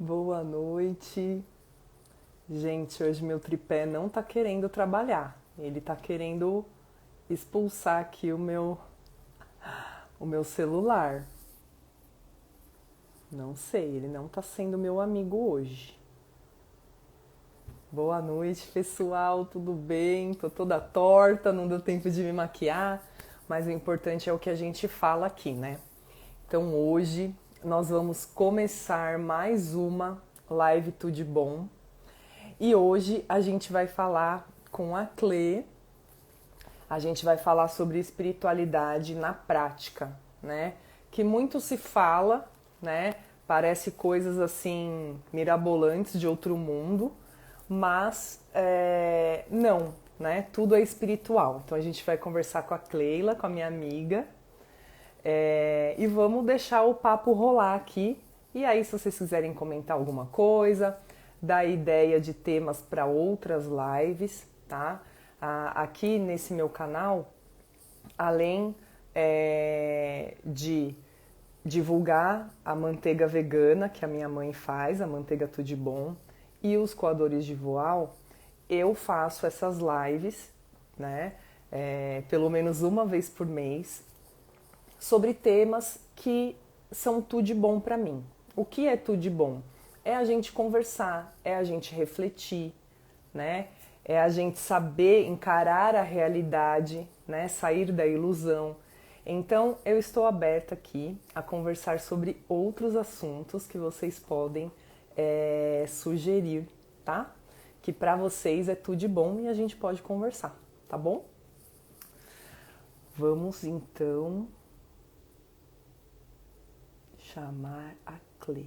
Boa noite. Gente, hoje meu tripé não tá querendo trabalhar. Ele tá querendo expulsar aqui o meu celular. Não sei, ele não tá sendo meu amigo hoje. Boa noite, pessoal, tudo bem? Tô toda torta, não deu tempo de me maquiar, mas o importante é o que a gente fala aqui, né? Então hoje nós vamos começar mais uma live Tudo de Bom. E hoje a gente vai falar com a Clê, a gente vai falar sobre espiritualidade na prática, né? Que muito se fala, né? Parece coisas assim mirabolantes de outro mundo, mas não, né? Tudo é espiritual. Então a gente vai conversar com a Cleila, com a minha amiga, e vamos deixar o papo rolar aqui. E aí, se vocês quiserem comentar alguma coisa, dar ideia de temas para outras lives, tá? Aqui nesse meu canal, além de divulgar a manteiga vegana que a minha mãe faz, a manteiga Tudo de Bom, e os coadores de voal, eu faço essas lives, né? Pelo menos uma vez por mês, sobre temas que são tudo de bom para mim. O que é tudo de bom? É a gente conversar, é a gente refletir, né? É a gente saber encarar a realidade, né? Sair da ilusão. Então, eu estou aberta aqui a conversar sobre outros assuntos que vocês podem sugerir, tá? Que para vocês é tudo de bom e a gente pode conversar, tá bom? Vamos então chamar a Clê.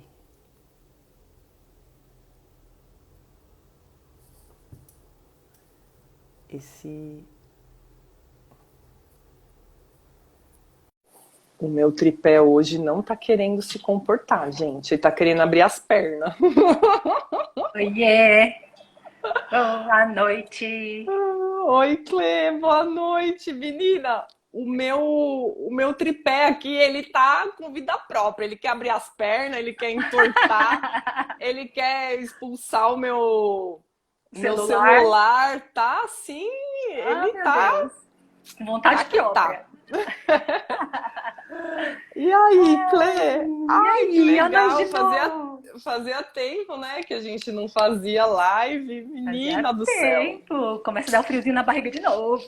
Esse. O meu tripé hoje não tá querendo se comportar, gente. Ele tá querendo abrir as pernas. Oiê, boa noite. Oi, Clê, boa noite, menina. O meu tripé aqui, ele tá com vida própria. Ele quer abrir as pernas, ele quer entortar, ele quer expulsar o meu Celular. celular. Tá assim, Ah, ele meu tá, Deus. Vontade que tá. própria. E aí, Clê? E Ai, que aí, nós de legal! Fazia, novo. fazia tempo, né, que a gente não fazia live. Fazia Menina do céu! tempo. Começa a dar o friozinho na barriga de novo.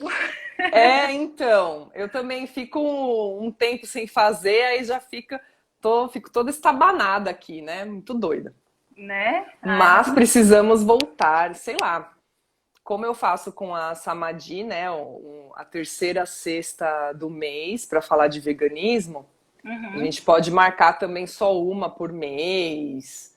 Então, eu também fico um tempo sem fazer, aí já fico toda estabanada aqui, né? Muito doida. Né? Ai, mas Mas precisamos voltar, sei lá. Como eu faço com a Samadhi, né, a terceira sexta do mês para falar de veganismo, a uhum. gente pode marcar também só uma por mês.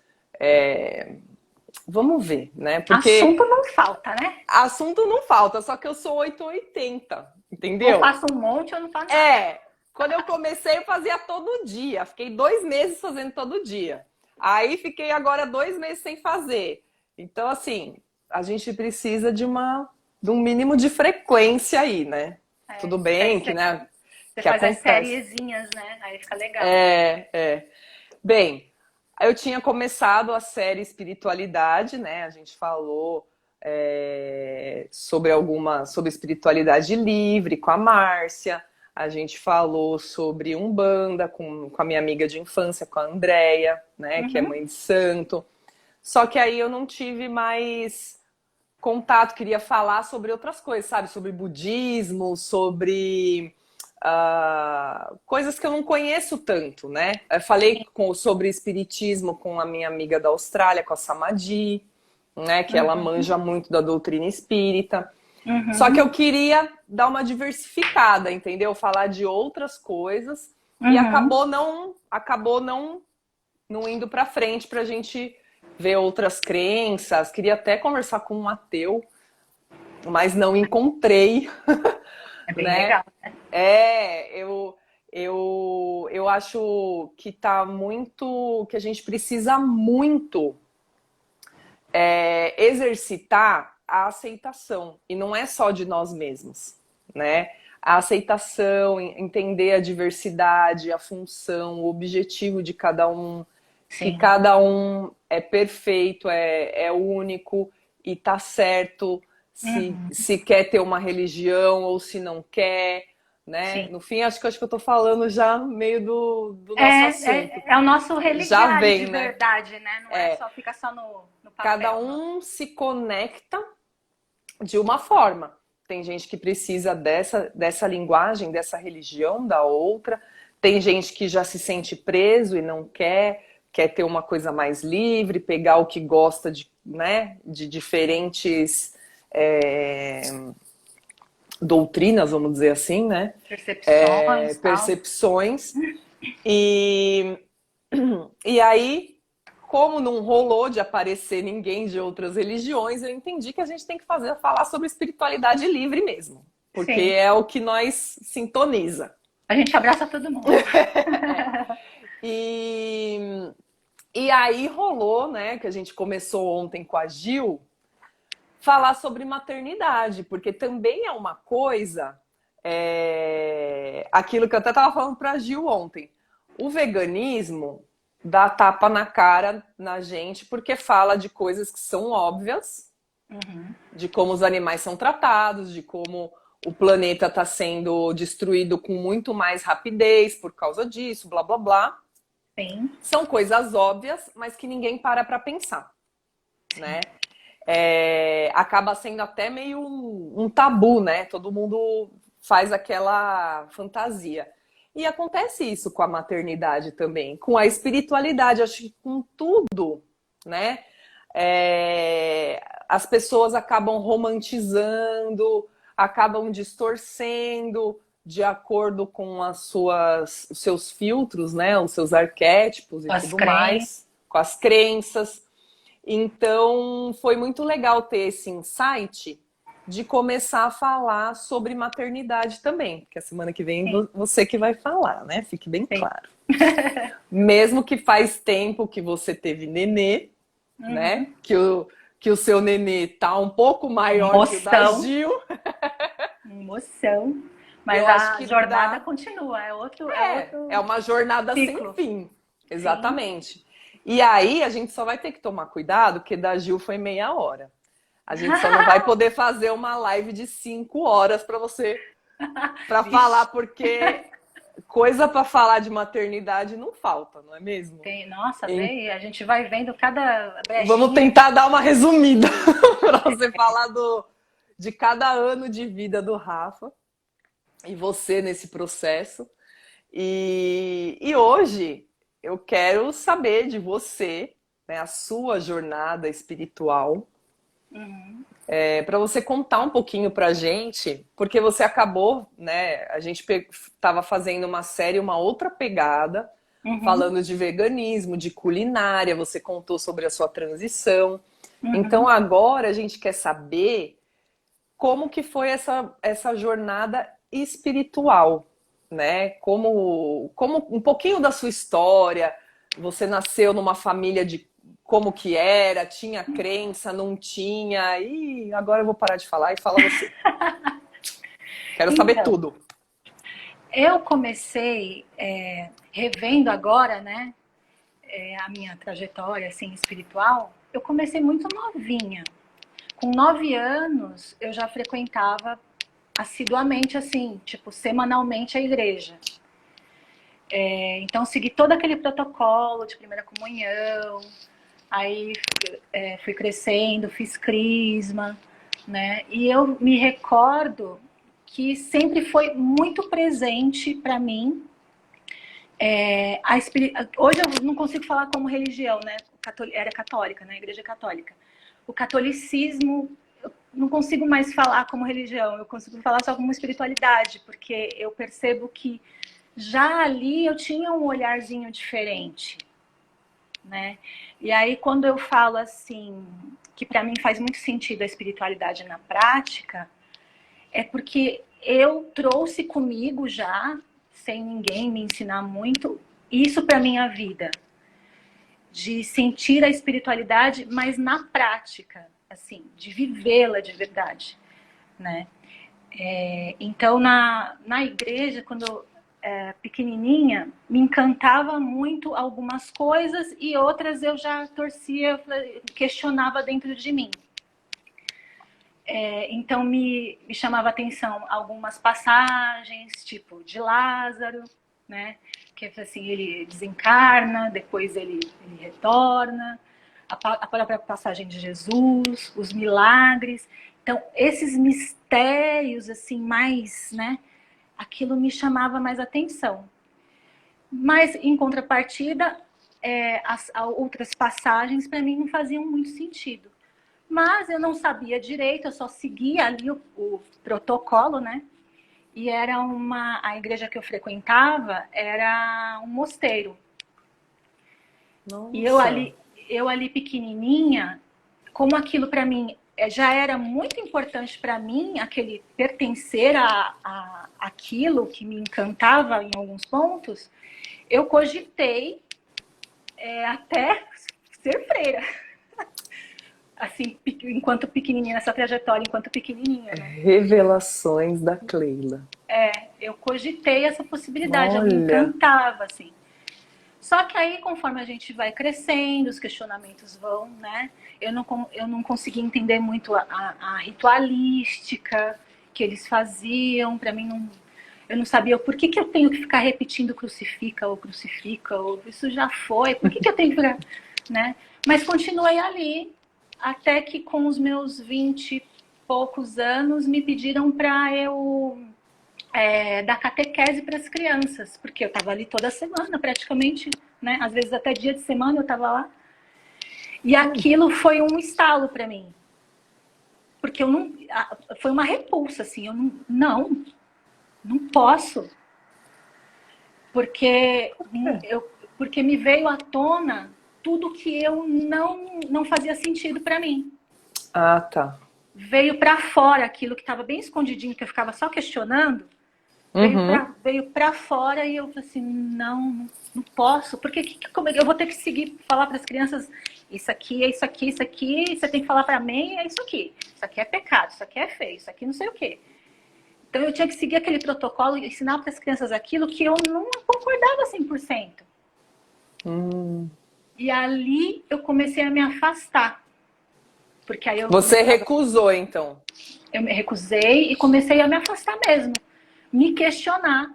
Vamos ver, né? Porque Assunto não falta, né? assunto não falta, só que eu sou 880, Ou entendeu? faço um monte ou não faço nada. É, quando eu comecei eu fazia todo dia, fiquei 2 meses fazendo todo dia. Aí fiquei agora 2 meses sem fazer. Então, assim, a gente precisa de um mínimo de frequência aí, né? É, Tudo bem que, você né, que faz as acontece. sériezinhas, né? Aí fica legal. É. Bem, eu tinha começado a série Espiritualidade, né? A gente falou sobre espiritualidade livre com a Márcia. A gente falou sobre Umbanda com a minha amiga de infância, com a Andrea, né? Que é Uhum. mãe de santo. Só que aí eu não tive mais contato, queria falar sobre outras coisas, sabe? Sobre budismo, sobre coisas que eu não conheço tanto, né? Eu falei sobre espiritismo com a minha amiga da Austrália, com a Samadhi, né? Que ela Uhum. manja muito da doutrina espírita. Só que Uhum. eu queria dar uma diversificada, entendeu? Falar de outras coisas e Uhum. acabou não indo para frente para a gente ver outras crenças. Queria até conversar com um ateu, mas não encontrei, É bem né? legal. Eu acho que tá muito, que a gente precisa muito exercitar a aceitação, e não é só de nós mesmos, né? A aceitação, entender a diversidade, a função, o objetivo de cada um. que Sim. cada um é perfeito, é único e tá certo Uhum. se quer ter uma religião ou se não quer, né? Sim. No fim, acho que eu tô falando já meio do nosso assunto. É o nosso Já religar de vem, né? verdade, né? Não é só ficar só no Cada papel. um se conecta de uma forma. Tem gente que precisa dessa linguagem, dessa religião, da outra. Tem gente que já se sente preso e não quer ter uma coisa mais livre, pegar o que gosta de, né, de diferentes doutrinas, vamos dizer assim, né? Percepções, tal. Percepções. E, e aí, como não rolou de aparecer ninguém de outras religiões, eu entendi que a gente tem que falar sobre espiritualidade livre mesmo. Porque Sim. é o que nós sintoniza. A gente abraça todo mundo. E, e aí rolou, né, que a gente começou ontem com a Gil, falar sobre maternidade, porque também é uma coisa, aquilo que eu até estava falando para a Gil ontem. O veganismo dá tapa na cara na gente porque fala de coisas que são óbvias, de como os animais são tratados, de como o planeta está sendo destruído com muito mais rapidez por causa disso, blá blá blá. Sim. São coisas óbvias, mas que ninguém para pensar, né? Acaba sendo até meio um tabu, né? Todo mundo faz aquela fantasia. E acontece isso com a maternidade também, com a espiritualidade, acho que com tudo, né? As pessoas acabam romantizando, acabam distorcendo de acordo com os seus filtros, né? Os seus arquétipos e As tudo crenças. mais, com as crenças. Então, foi muito legal ter esse insight de começar a falar sobre maternidade também, porque a semana que vem Sim. você que vai falar, né? Fique bem Sim. claro. Mesmo que faz tempo que você teve nenê, né? Que o seu nenê tá um pouco maior que o da Emoção. Gil. Emoção. Mas Eu acho a que jornada dá. continua. É É outro uma jornada sem ciclo. fim. Sim. Exatamente. E aí a gente só vai ter que tomar cuidado, porque da Gil foi meia hora. A gente só não vai poder fazer uma live de 5 horas para falar, Vixe. porque coisa para falar de maternidade não falta, não é mesmo? Nossa, vê, a gente vai vendo cada Vamos brechinha. tentar dar uma resumida para você falar de cada ano de vida do Rafa e você nesse processo. E hoje eu quero saber de você, né, a sua jornada espiritual, para você contar um pouquinho para a gente, porque você acabou, né? A gente estava fazendo uma série, uma outra pegada, Uhum, falando de veganismo, de culinária, você contou sobre a sua transição. Então uhum. agora a gente quer saber como que foi essa jornada espiritual, né? Como um pouquinho da sua história. Você nasceu numa família de como que era, tinha crença, não tinha. E agora eu vou parar de falar e fala você. Quero saber Então, tudo. eu comecei revendo agora, né, a minha trajetória assim espiritual. Eu comecei muito novinha. Com 9 anos, eu já frequentava assiduamente, assim, tipo, semanalmente a igreja. Então, segui todo aquele protocolo de primeira comunhão. Aí fui crescendo, fiz crisma, né? E eu me recordo que sempre foi muito presente para mim. Hoje eu não consigo falar como religião, né? Era católica, né? Igreja católica. O catolicismo, eu não consigo mais falar como religião, eu consigo falar só como espiritualidade, porque eu percebo que já ali eu tinha um olharzinho diferente, né? E aí quando eu falo assim, que para mim faz muito sentido a espiritualidade na prática, é porque eu trouxe comigo já, sem ninguém me ensinar muito, isso para minha vida, de sentir a espiritualidade, mas na prática, assim, de vivê-la de verdade, né? Então na igreja, quando pequenininha, me encantava muito algumas coisas e outras eu já torcia, questionava dentro de mim. Então me chamava atenção algumas passagens, tipo de Lázaro, né? Que assim, ele desencarna, depois ele retorna, a própria passagem de Jesus, os milagres. Então, esses mistérios, assim, mais, né? Aquilo me chamava mais atenção. Mas, em contrapartida, as outras passagens, para mim, não faziam muito sentido. Mas eu não sabia direito, eu só seguia ali o protocolo, né? E era a igreja que eu frequentava era um mosteiro. Nossa. E eu ali pequenininha, como aquilo para mim já era muito importante para mim, aquele pertencer a aquilo que me encantava em alguns pontos, eu cogitei até ser freira. Assim, enquanto pequenininha, nessa trajetória, enquanto pequenininha, né? Revelações da Cleila. Eu cogitei essa possibilidade, Olha. eu me encantava, assim. Só que aí, conforme a gente vai crescendo, os questionamentos vão, né? Eu não consegui entender muito a ritualística que eles faziam. Para mim, eu não sabia por que eu tenho que ficar repetindo crucifica, ou isso já foi. Por que eu tenho que ficar, né? Mas continuei ali, até que com os meus 20 e poucos anos me pediram para eu dar catequese para as crianças, porque eu estava ali toda semana praticamente, né? Às vezes até dia de semana eu estava lá. E aquilo foi um estalo para mim. Porque foi uma repulsa, assim, eu não posso. Porque me veio à tona tudo que eu não fazia sentido para mim. Ah, tá. Veio para fora aquilo que estava bem escondidinho, que eu ficava só questionando. Veio para fora e eu falei assim, não posso. Porque como eu vou ter que seguir, falar para as crianças, isso aqui é isso aqui, isso aqui, você tem que falar para mim, é isso aqui. Isso aqui é pecado, isso aqui é feio, isso aqui não sei o quê. Então eu tinha que seguir aquele protocolo e ensinar para as crianças aquilo que eu não concordava 100%. E ali eu comecei a me afastar. Porque aí Você recusou, então? Eu me recusei e comecei a me afastar mesmo. Me questionar.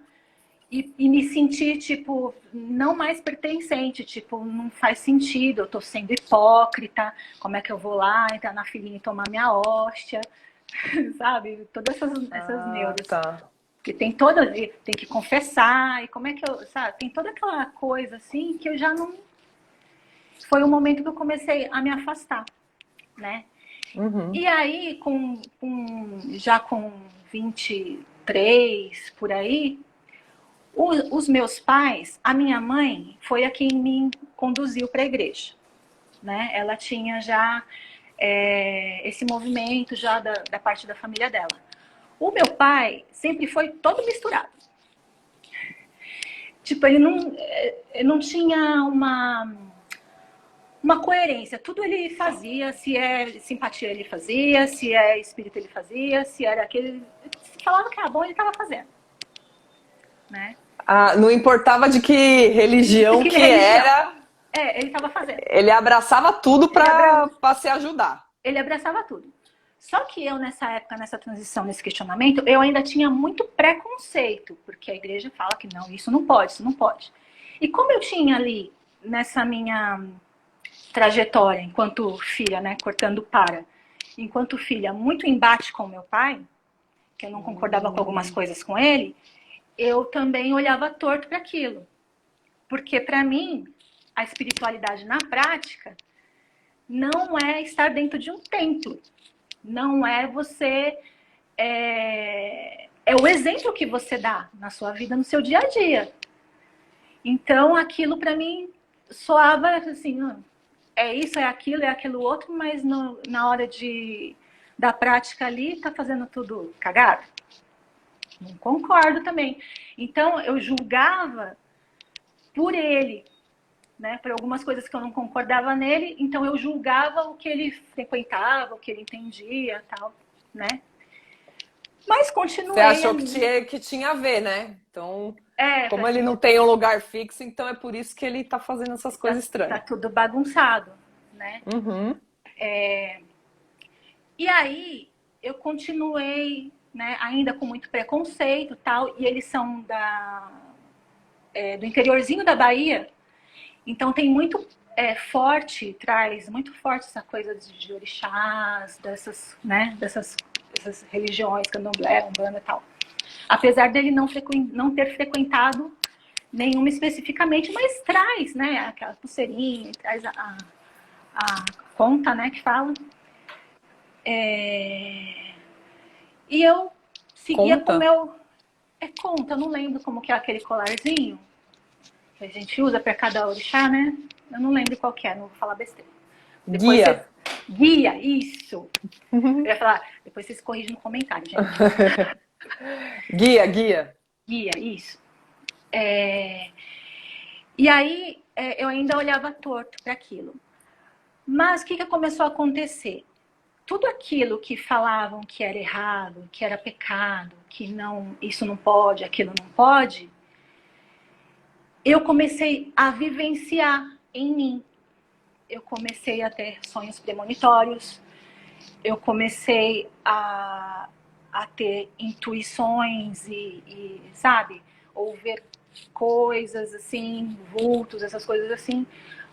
E me sentir, tipo, não mais pertencente. Tipo, não faz sentido, eu tô sendo hipócrita. Como é que eu vou lá, entrar na filinha e tomar minha hóstia? Sabe? Todas essas neuras. Tá. Que tem que confessar, e como é que eu, sabe? Tem toda aquela coisa assim que eu já não. Foi o momento que eu comecei a me afastar, né? E aí, já com 23 por aí, os meus pais, a minha mãe foi a quem me conduziu para a igreja, né? Ela tinha já esse movimento já da parte da família dela. O meu pai sempre foi todo misturado. Tipo, ele não tinha uma coerência. Tudo ele fazia, se é simpatia ele fazia, se é espírito ele fazia, se era aquele... Se falava que era bom, ele estava fazendo. Né? Não importava de que religião era... ele estava fazendo. Ele abraçava tudo para se ajudar. Ele abraçava tudo. Só que eu, nessa época, nessa transição, nesse questionamento, eu ainda tinha muito preconceito, porque a igreja fala que não, isso não pode, isso não pode. E como eu tinha ali, nessa minha trajetória, enquanto filha, né, enquanto filha, muito embate com meu pai, que eu não concordava com algumas coisas com ele, eu também olhava torto para aquilo. Porque, para mim, a espiritualidade na prática não é estar dentro de um templo. Não é você... É o exemplo que você dá na sua vida, no seu dia a dia. Então, aquilo para mim soava assim, é isso, é aquilo outro, mas na hora da prática ali, tá fazendo tudo cagado. Não concordo também. Então, eu julgava por ele, né? Por algumas coisas que eu não concordava nele, então eu julgava o que ele frequentava, o que ele entendia, tal, né? Mas continuei. Você achou que tinha a ver, né? Então... Como assim, ele não tem um lugar fixo, então é por isso que ele tá fazendo essas coisas tá estranhas. tudo bagunçado, né? Uhum. E aí eu continuei, né, ainda com muito preconceito e tal, e eles são do interiorzinho da Bahia, então tem muito traz muito forte essa coisa de orixás, dessas, né, dessas religiões, candomblé, umbanda e tal. Apesar dele não ter frequentado nenhuma especificamente, mas traz, né, aquela pulseirinha, traz a conta, né, que fala. E eu seguia com o Conta? meu... conta, eu não lembro como que é aquele colarzinho que a gente usa para cada orixá, né? Eu não lembro qual que é, não vou falar besteira. Depois Guia. vocês... Guia, isso. Eu ia falar, depois vocês corrigem no comentário, gente. Guia, guia. Guia, isso. E aí eu ainda olhava torto para aquilo. Mas o que começou a acontecer? Tudo aquilo que falavam que era errado, que era pecado, que não, isso não pode, aquilo não pode, eu comecei a vivenciar em mim. Eu comecei a ter sonhos premonitórios, eu comecei a ter intuições sabe, ou ver coisas assim, vultos, essas coisas assim,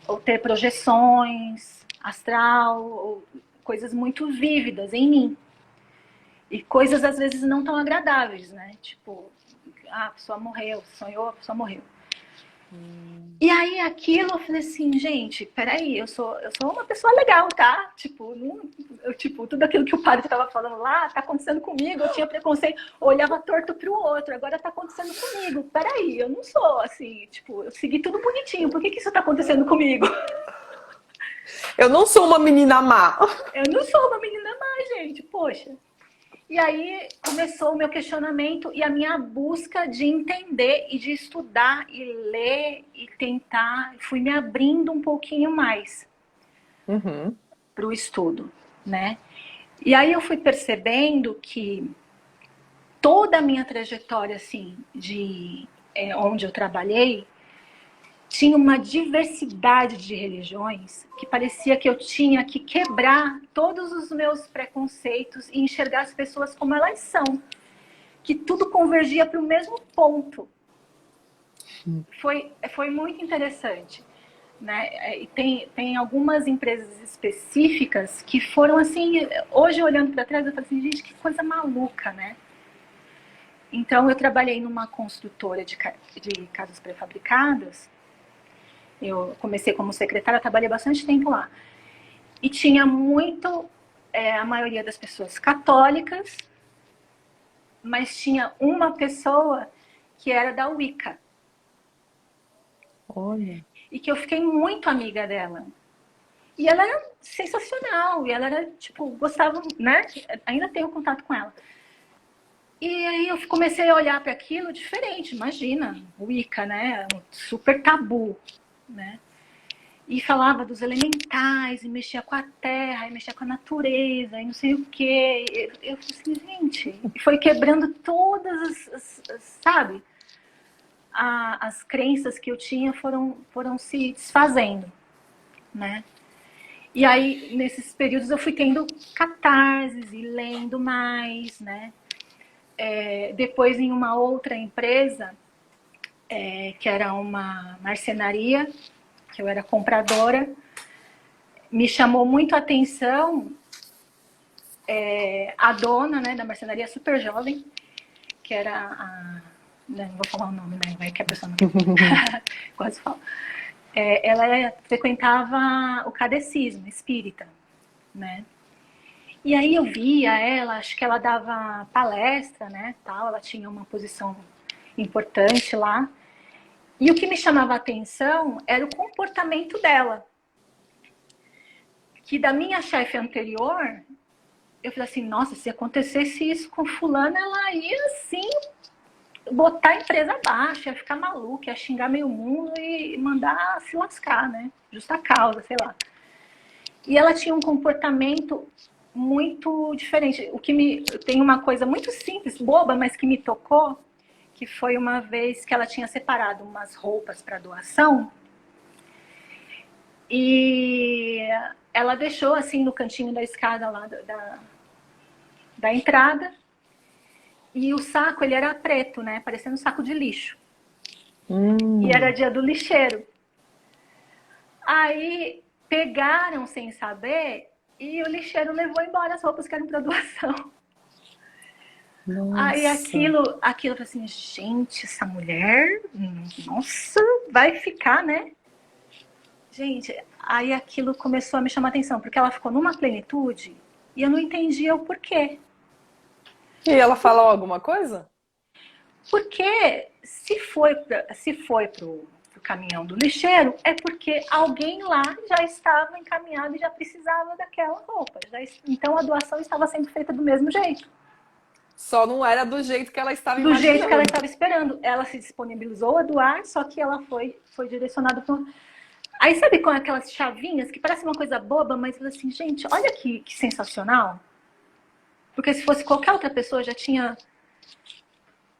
ou ter projeções astral, ou coisas muito vívidas em mim. E coisas às vezes não tão agradáveis, né? Tipo, a pessoa morreu, sonhou, a pessoa morreu. E aí aquilo eu falei assim, gente, peraí, eu sou uma pessoa legal, tá? Tipo, tudo aquilo que o padre estava falando lá, tá acontecendo comigo, eu tinha preconceito, olhava torto pro outro, agora tá acontecendo comigo. Peraí, eu não sou assim, tipo, eu segui tudo bonitinho, por que isso tá acontecendo comigo? Eu não sou uma menina má. Eu não sou uma menina má, gente, poxa. E aí começou o meu questionamento e a minha busca de entender e de estudar e ler e tentar. Fui me abrindo um pouquinho mais para o estudo, né? E aí eu fui percebendo que toda a minha trajetória, assim, de onde eu trabalhei, tinha uma diversidade de religiões que parecia que eu tinha que quebrar todos os meus preconceitos e enxergar as pessoas como elas são. Que tudo convergia para o mesmo ponto. Foi muito interessante. Né? E tem algumas empresas específicas que foram assim... Hoje, olhando para trás, eu falei assim, gente, que coisa maluca, né? Então, eu trabalhei numa construtora de casas pré-fabricadas. Eu comecei como secretária, trabalhei bastante tempo lá. E tinha muito, a maioria das pessoas católicas, mas tinha uma pessoa que era da Wicca. Olha. E que eu fiquei muito amiga dela. E ela era sensacional, e ela era, tipo, gostava, né? Ainda tenho contato com ela. E aí eu comecei a olhar para aquilo diferente, imagina, Wicca, né? Um super tabu, né? E falava dos elementais, e mexia com a terra, e mexia com a natureza, e não sei o quê. Eu falei assim, gente... E foi quebrando todas sabe? As crenças que eu tinha foram se desfazendo, né? E aí, nesses períodos, eu fui tendo catarses e lendo mais, né? Depois, em uma outra empresa, que era uma marcenaria, que eu era compradora, me chamou muito a atenção a dona, né, da marcenaria, super jovem, que era a... Não vou falar o nome, né? Vai que a pessoa não quer. Quase falo. Ela frequentava o catecismo espírita, né? E aí eu via ela, acho que ela dava palestra, né? Tal, ela tinha uma posição importante lá. E o que me chamava a atenção era o comportamento dela. Que da minha chefe anterior, eu falei assim, nossa, se acontecesse isso com fulana, ela ia assim botar a empresa abaixo, ia ficar maluca, ia xingar meio mundo e mandar se lascar, né? Justa causa, sei lá. E ela tinha um comportamento muito diferente. Tem uma coisa muito simples, boba, mas que me tocou, que foi uma vez que ela tinha separado umas roupas para doação e ela deixou assim no cantinho da escada lá da entrada, e o saco ele era preto, né, parecendo um saco de lixo. E era dia do lixeiro. Aí pegaram sem saber e o lixeiro levou embora as roupas que eram para doação. Nossa. Aí aquilo, eu falei assim, gente, essa mulher, nossa, vai ficar, né? Gente, aí aquilo começou a me chamar a atenção, porque ela ficou numa plenitude e eu não entendia o porquê. E ela falou alguma coisa? Porque se foi pro caminhão do lixeiro, é porque alguém lá já estava encaminhado e já precisava daquela roupa. Então a doação estava sendo feita do mesmo jeito. Só não era do jeito que ela estava Do imaginando. jeito que ela estava esperando. Ela se disponibilizou a doar, só que ela foi direcionada para... Aí sabe com aquelas chavinhas que parece uma coisa boba, mas assim, gente, olha que sensacional. Porque se fosse qualquer outra pessoa já tinha...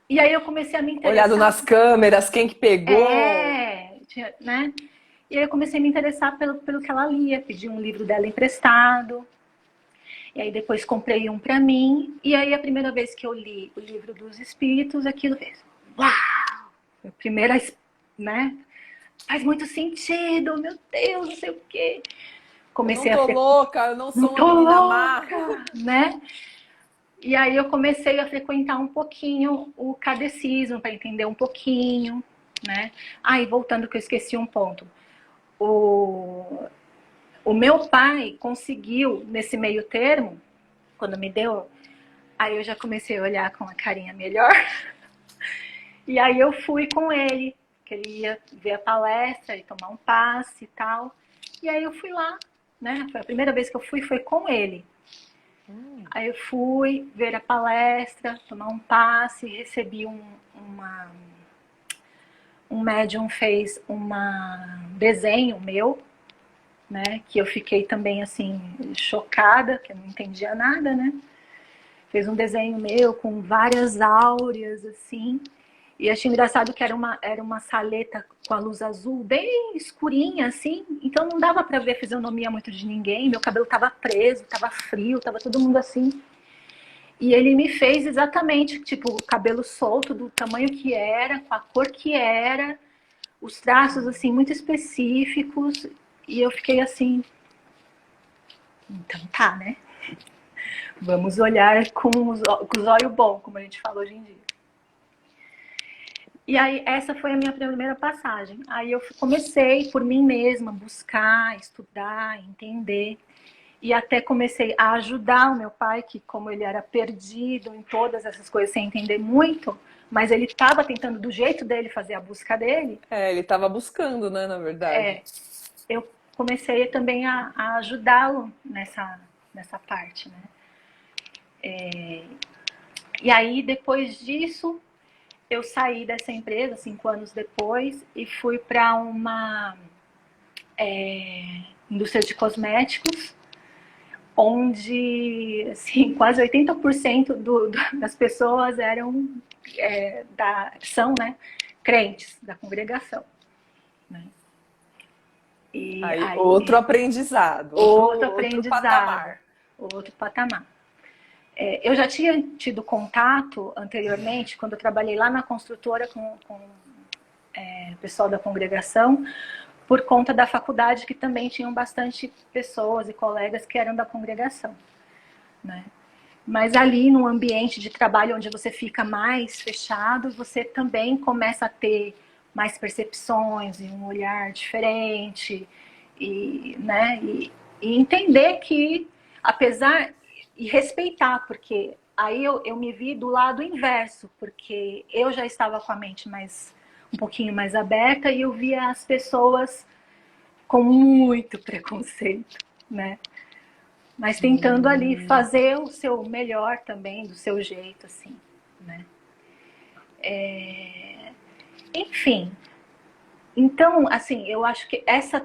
E aí eu comecei a me interessar. Olhado nas câmeras, quem que pegou. Né? E aí eu comecei a me interessar pelo que ela lia, pedi um livro dela emprestado. E aí depois comprei um para mim. E aí a primeira vez que eu li o livro dos Espíritos, aquilo fez... Uau! A primeira, né? Faz muito sentido, meu Deus, não sei o quê. Comecei eu não tô louca, eu não sou uma menina má. Né? E aí eu comecei a frequentar um pouquinho o catecismo para entender um pouquinho, né? E voltando que eu esqueci um ponto. O meu pai conseguiu, nesse meio termo, quando me deu, aí eu já comecei a olhar com uma carinha melhor. E aí eu fui com ele, que ele ia ver a palestra e tomar um passe e tal. E aí eu fui lá, né? A primeira vez que eu fui foi com ele. Aí eu fui ver a palestra, tomar um passe, recebi um médium fez um desenho meu, né? Que eu fiquei também assim chocada, que eu não entendia nada, né? Fez um desenho meu com várias áureas assim. E achei engraçado que era uma saleta com a luz azul bem escurinha, assim. Então não dava para ver a fisionomia muito de ninguém. Meu cabelo estava preso, estava frio, estava todo mundo assim. E ele me fez exatamente, tipo, o cabelo solto, do tamanho que era, com a cor que era. Os traços, assim, muito específicos. E eu fiquei assim... Então tá, né? Vamos olhar com os olhos bons, como a gente fala hoje em dia. E aí, essa foi a minha primeira passagem. Aí eu comecei, por mim mesma, buscar, estudar, entender. E até comecei a ajudar o meu pai, que como ele era perdido em todas essas coisas, sem entender muito, mas ele estava tentando, do jeito dele, fazer a busca dele. Ele estava buscando, né, na verdade. Eu comecei também a ajudá-lo nessa parte, né? E aí, depois disso... Eu saí dessa empresa 5 anos depois e fui para uma indústria de cosméticos, onde assim, quase 80% das pessoas são, né, crentes da congregação. Né? E aí, outro aprendizado. Outro patamar. Outro patamar. Eu já tinha tido contato anteriormente, quando eu trabalhei lá na construtora com o pessoal da congregação, por conta da faculdade, que também tinham bastante pessoas e colegas que eram da congregação. Né? Mas ali, num ambiente de trabalho onde você fica mais fechado, você também começa a ter mais percepções e um olhar diferente, né? E entender que, apesar... E respeitar, porque aí eu me vi do lado inverso, porque eu já estava com a mente um pouquinho mais aberta e eu via as pessoas com muito preconceito, né? Mas tentando ali fazer o seu melhor também, do seu jeito, assim, né? Enfim, então, assim, eu acho que essa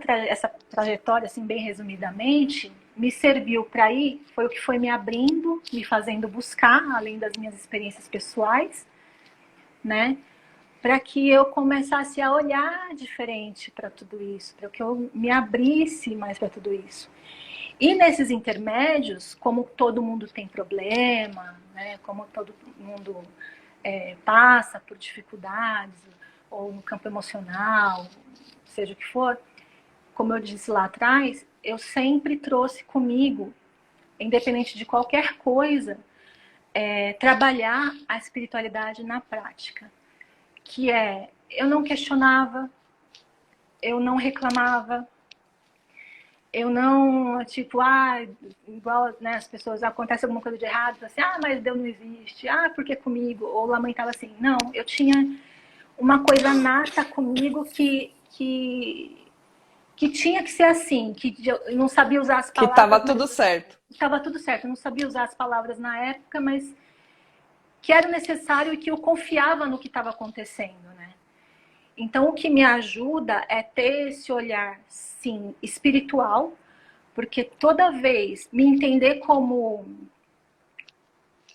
trajetória, assim, bem resumidamente... me serviu para ir, foi o que foi me abrindo, me fazendo buscar, além das minhas experiências pessoais, né? Para que eu começasse a olhar diferente para tudo isso, para que eu me abrisse mais para tudo isso. E nesses intermédios, como todo mundo tem problema, né? Como todo mundo passa por dificuldades, ou no campo emocional, seja o que for, como eu disse lá atrás, eu sempre trouxe comigo, independente de qualquer coisa, trabalhar a espiritualidade na prática. Que eu não questionava, eu não reclamava, eu não, tipo, igual, né, as pessoas, acontece alguma coisa de errado, assim, mas Deus não existe, por que comigo? Ou lamentava assim. Não, eu tinha uma coisa nata comigo que tinha que ser assim, que eu não sabia usar as Que palavras. tava tudo certo. Estava tudo certo, eu não sabia usar as palavras na época, mas que era necessário e que eu confiava no que estava acontecendo, né? Então, o que me ajuda é ter esse olhar, sim, espiritual, porque toda vez me entender como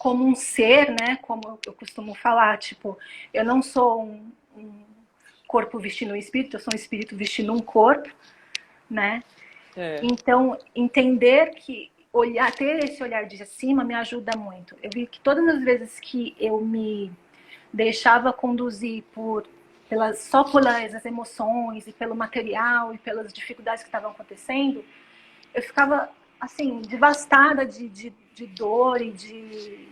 um ser, né? Como eu costumo falar, tipo, eu não sou um corpo vestindo um espírito, eu sou um espírito vestindo um corpo, né? Então, entender que ter esse olhar de cima me ajuda muito. Eu vi que todas as vezes que eu me deixava conduzir só pelas emoções e pelo material e pelas dificuldades que estavam acontecendo, eu ficava, assim, devastada de dor e de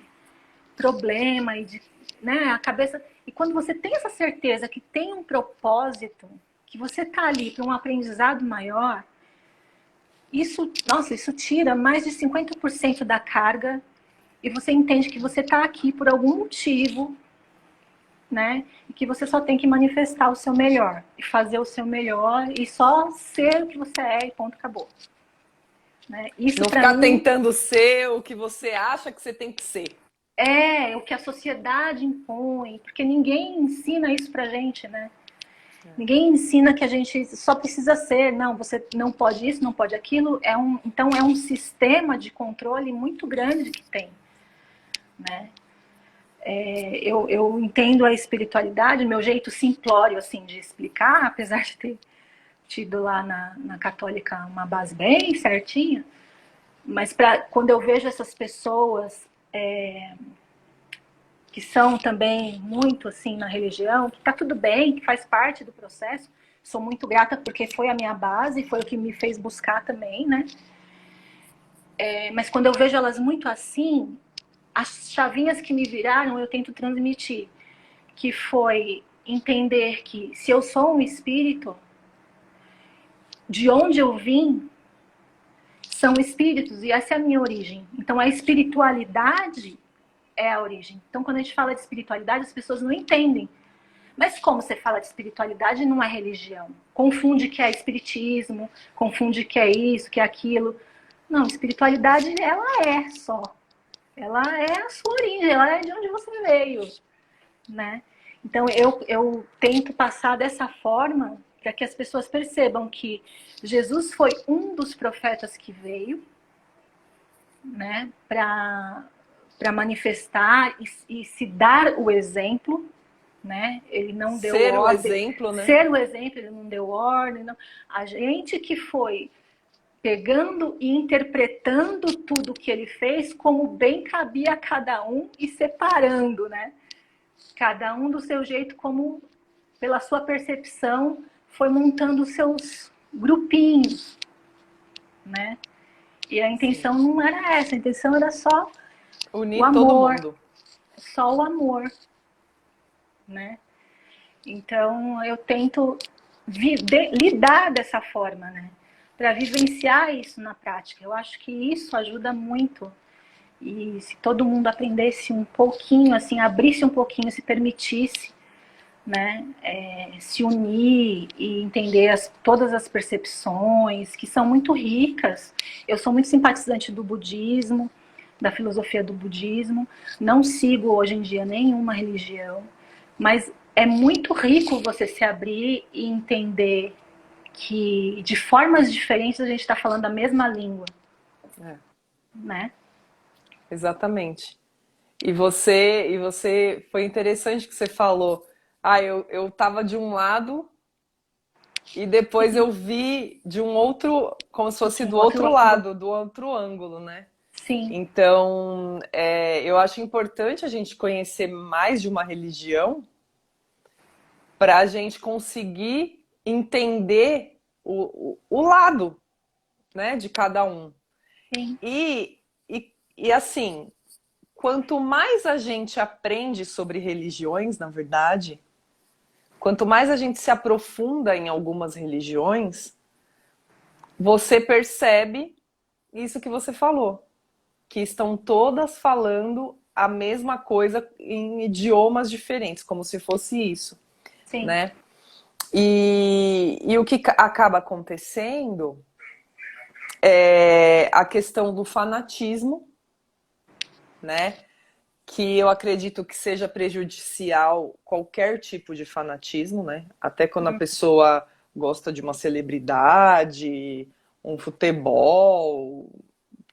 problema e de, né, a cabeça. E quando você tem essa certeza que tem um propósito, que você tá ali para um aprendizado maior, isso tira mais de 50% da carga e você entende que você tá aqui por algum motivo, né? E que você só tem que manifestar o seu melhor e fazer o seu melhor e só ser o que você é e ponto, acabou. Né? Isso não ficar tentando ser o que você acha que você tem que ser. É o que a sociedade impõe, porque ninguém ensina isso pra gente, né? Ninguém ensina que a gente só precisa ser, não, você não pode isso, não pode aquilo. Então é um sistema de controle muito grande que tem, né? Eu entendo a espiritualidade, meu jeito simplório assim de explicar, apesar de ter tido lá na católica uma base bem certinha, mas quando eu vejo essas pessoas que são também muito assim na religião, que tá tudo bem, que faz parte do processo, sou muito grata porque foi a minha base, foi o que me fez buscar também, né? Mas quando eu vejo elas muito assim, as chavinhas que me viraram eu tento transmitir, que foi entender que se eu sou um espírito, de onde eu vim são espíritos e essa é a minha origem. Então a espiritualidade é a origem. Então quando a gente fala de espiritualidade, as pessoas não entendem. Mas como você fala de espiritualidade não é religião? Confunde que é espiritismo, confunde que é isso, que é aquilo. Não, espiritualidade ela é só. Ela é a sua origem, ela é de onde você veio, né? Então eu tento passar dessa forma para que as pessoas percebam que Jesus foi um dos profetas que veio, né, para manifestar e se dar o exemplo, né? Ele não deu ser ordem. O exemplo, né? Ser o exemplo, ele não deu ordem. Não. A gente que foi pegando e interpretando tudo que ele fez como bem cabia a cada um e separando, né? Cada um do seu jeito, como pela sua percepção, foi montando os seus grupinhos, né? E a intenção não era essa, a intenção era só unir o amor, todo mundo. só o amor, né? Então eu tento lidar dessa forma, né? Para vivenciar isso na prática. Eu acho que isso ajuda muito. E se todo mundo aprendesse um pouquinho, assim, abrisse um pouquinho, se permitisse, né, se unir e entender todas as percepções, que são muito ricas. Eu sou muito simpatizante do budismo, da filosofia do budismo. Não sigo hoje em dia nenhuma religião, mas é muito rico você se abrir e entender que de formas diferentes a gente está falando a mesma língua, né? Exatamente. E você foi interessante que você falou. Ah, eu tava de um lado e depois eu vi de um outro, como se fosse De um do outro outro ângulo. lado, do outro ângulo, né? Sim, Então, eu acho importante a gente conhecer mais de uma religião para a gente conseguir entender o lado, né, de cada um. sim. E assim, quanto mais a gente aprende sobre religiões, na verdade, quanto mais a gente se aprofunda em algumas religiões, você percebe isso que você falou, que estão todas falando a mesma coisa em idiomas diferentes, como se fosse isso, Sim. né? E o que acaba acontecendo é a questão do fanatismo, né? Que eu acredito que seja prejudicial qualquer tipo de fanatismo, né? Até quando a pessoa gosta de uma celebridade, um futebol,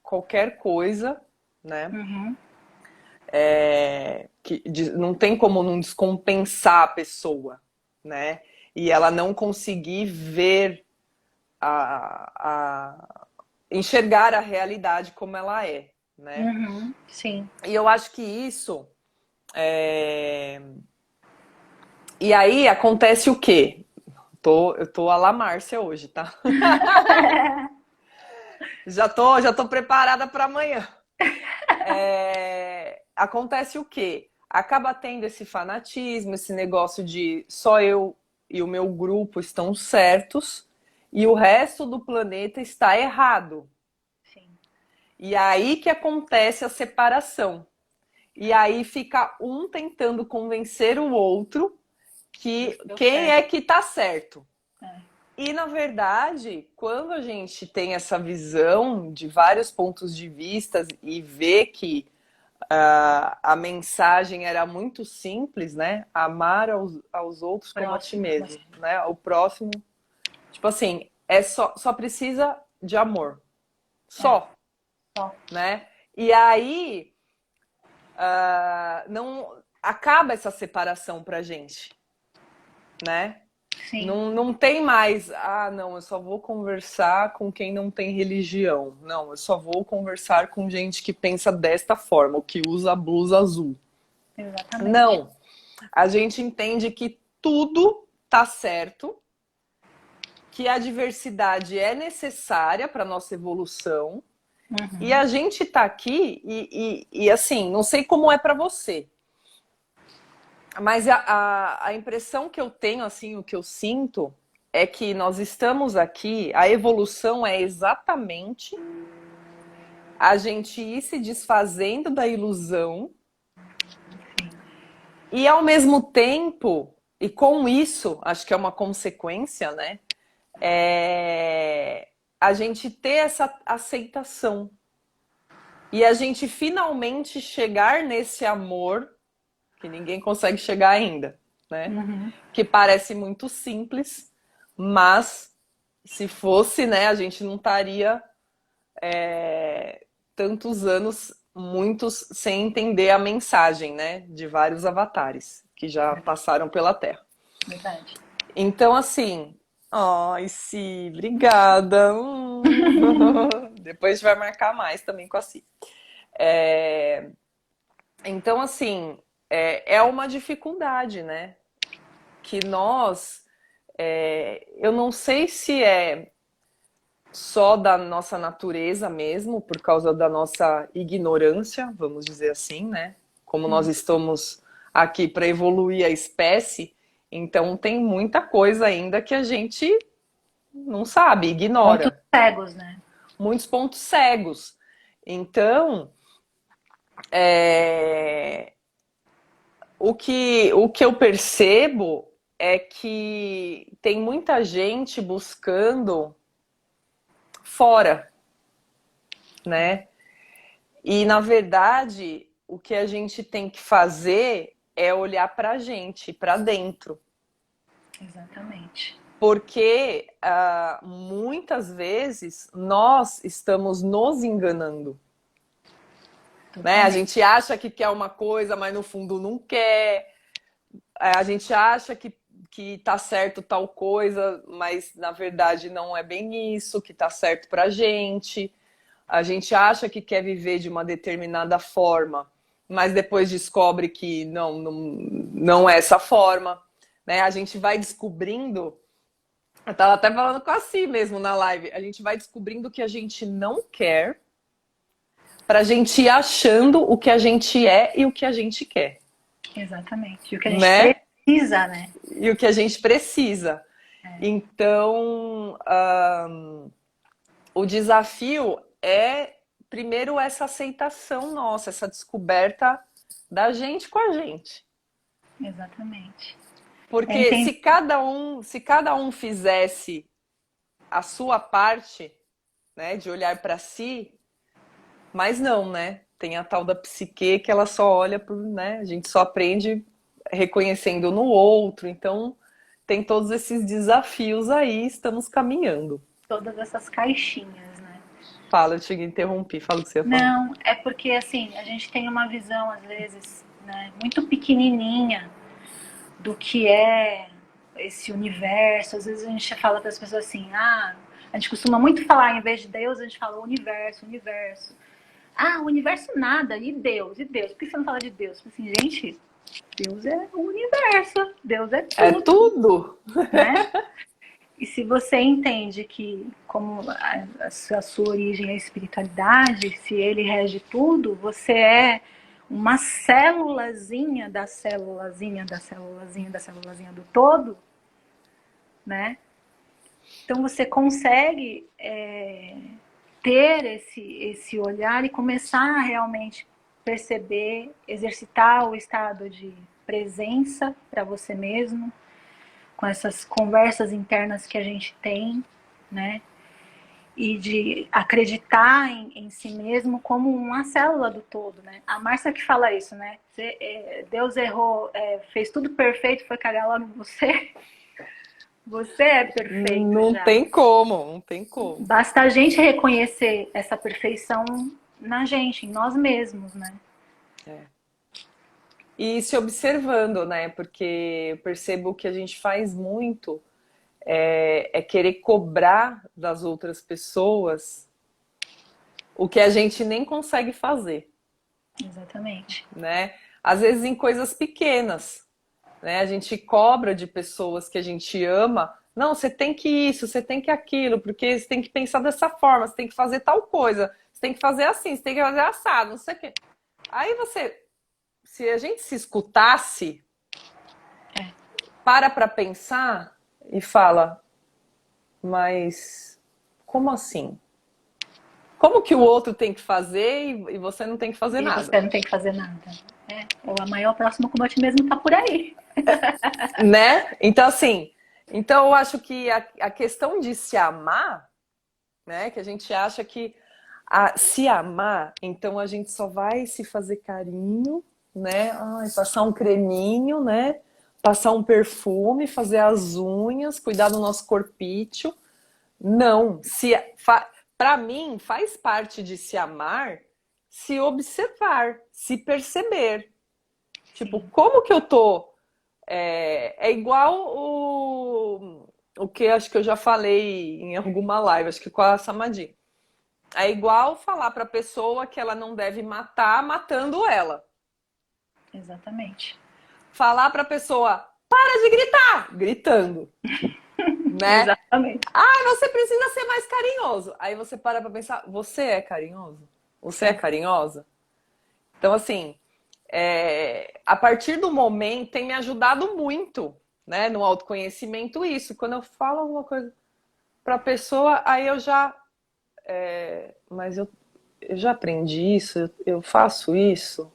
qualquer coisa, né? Uhum. Não tem como não descompensar a pessoa, né? E ela não conseguir ver enxergar a realidade como ela é, né? Uhum. Sim. E eu acho que isso e aí acontece o quê? Eu tô a la Márcia hoje, tá? Já tô preparada para amanhã. Acontece o quê? Acaba tendo esse fanatismo, esse negócio de só eu e o meu grupo estão certos e o resto do planeta está errado. Sim. E aí que acontece a separação. E aí fica um tentando convencer o outro que Deu quem certo. é que tá certo. É. E na verdade, quando a gente tem essa visão de vários pontos de vista e vê que a mensagem era muito simples, né? Amar aos outros como a ti Próximo. mesmo, né? O próximo, tipo assim, só precisa de amor, É. só, Só. né? E aí não acaba essa separação pra gente, né? Sim. Não tem mais, não, eu só vou conversar com quem não tem religião. Não, eu só vou conversar com gente que pensa desta forma, ou que usa a blusa azul. Exatamente. Não, a gente entende que tudo tá certo, que a diversidade é necessária para nossa evolução, e Uhum. a gente tá aqui e assim, não sei como é para você, mas a impressão que eu tenho, assim, o que eu sinto é que nós estamos aqui, a evolução é exatamente a gente ir se desfazendo da ilusão e ao mesmo tempo, e com isso, acho que é uma consequência, né? A gente ter essa aceitação e a gente finalmente chegar nesse amor que ninguém consegue chegar ainda, né? Uhum. Que parece muito simples, mas se fosse, né, a gente não estaria tantos anos, muitos, sem entender a mensagem, né, de vários avatares que já passaram pela Terra. Verdade. Então, assim, ai, Si, obrigada. Depois a gente vai marcar mais também com a Si. Então, assim, é uma dificuldade, né? Que nós, eu não sei se é só da nossa natureza mesmo, por causa da nossa ignorância, vamos dizer assim, né? Como nós estamos aqui para evoluir a espécie, então tem muita coisa ainda que a gente não sabe, Pontos ignora. cegos, né? Muitos pontos cegos. Então, o que eu percebo é que tem muita gente buscando fora, né? E na verdade, o que a gente tem que fazer é olhar para a gente, para dentro. Exatamente. Porque muitas vezes nós estamos nos enganando. né? A gente acha que quer uma coisa, mas no fundo não quer. A gente acha que tá certo tal coisa, mas na verdade não é bem isso que tá certo pra gente. A gente acha que quer viver de uma determinada forma, mas depois descobre que não é essa forma, né? A gente vai descobrindo, eu estava até falando com a Si mesmo na live, a gente vai descobrindo o que a gente não quer para a gente ir achando o que a gente é e o que a gente quer. Exatamente. E o que a gente precisa, né? E o que a gente precisa. Então, o desafio é, primeiro, essa aceitação nossa, essa descoberta da gente com a gente. Exatamente. Porque se cada um fizesse a sua parte, né, de olhar para si, mas não, né? Tem a tal da psique que ela só olha por, né? A gente só aprende reconhecendo no outro. Então, tem todos esses desafios aí, estamos caminhando. Todas essas caixinhas, né? Fala, eu te interrompi, fala o que você ia falar. Não, é porque assim, a gente tem uma visão, às vezes, né, muito pequenininha do que é esse universo. Às vezes a gente fala para as pessoas assim, a gente costuma muito falar, em vez de Deus, a gente fala universo, universo. Ah, o universo nada, e Deus, e Deus. Por que você não fala de Deus? Assim, gente, Deus é o universo, Deus é tudo. É tudo! Né? E se você entende que, como a sua origem é a espiritualidade, se ele rege tudo, você é uma célulazinha da célulazinha da célulazinha da célulazinha do todo, né? Então você consegue ter esse olhar e começar a realmente perceber, exercitar o estado de presença para você mesmo, com essas conversas internas que a gente tem, né? E de acreditar em si mesmo como uma célula do todo, né? A Márcia que fala isso, né? Deus errou, fez tudo perfeito, foi cagar logo em você. Você é perfeito. Não já. tem como, não tem como. Basta a gente reconhecer essa perfeição na gente, em nós mesmos, né? E se observando, né? Porque eu percebo que a gente faz muito é querer cobrar das outras pessoas o que a gente nem consegue fazer. Exatamente. Né? Às vezes em coisas pequenas. Né? A gente cobra de pessoas que a gente ama. Não, você tem que isso, você tem que aquilo, porque você tem que pensar dessa forma, você tem que fazer tal coisa, você tem que fazer assim, você tem que fazer assado, não sei o quê. Aí você, se a gente se escutasse, para pensar e fala, mas como assim? Como que o outro tem que fazer e você não tem que fazer nada? E você não tem que fazer nada. Ou amanhã o próximo combate mesmo tá por aí. Né? Então, assim, eu acho que a questão de se amar, né? Que a gente acha que se amar, então a gente só vai se fazer carinho, né? Passar um creminho, né? Passar um perfume, fazer as unhas, cuidar do nosso corpício. Não, para mim faz parte de se amar, se observar, se perceber. Tipo, como que eu tô? É igual o que acho que eu já falei em alguma live, acho que com a Samadhi. É igual falar para a pessoa que ela não deve matar, matando ela. Exatamente. Falar para a pessoa, para de gritar, gritando. Né? Exatamente. Você precisa ser mais carinhoso. Aí você para pensar, você é carinhoso? Você é carinhosa? Então, assim, a partir do momento, tem me ajudado muito, né, no autoconhecimento isso. Quando eu falo alguma coisa pra pessoa, aí eu já... mas eu já aprendi isso, eu faço isso.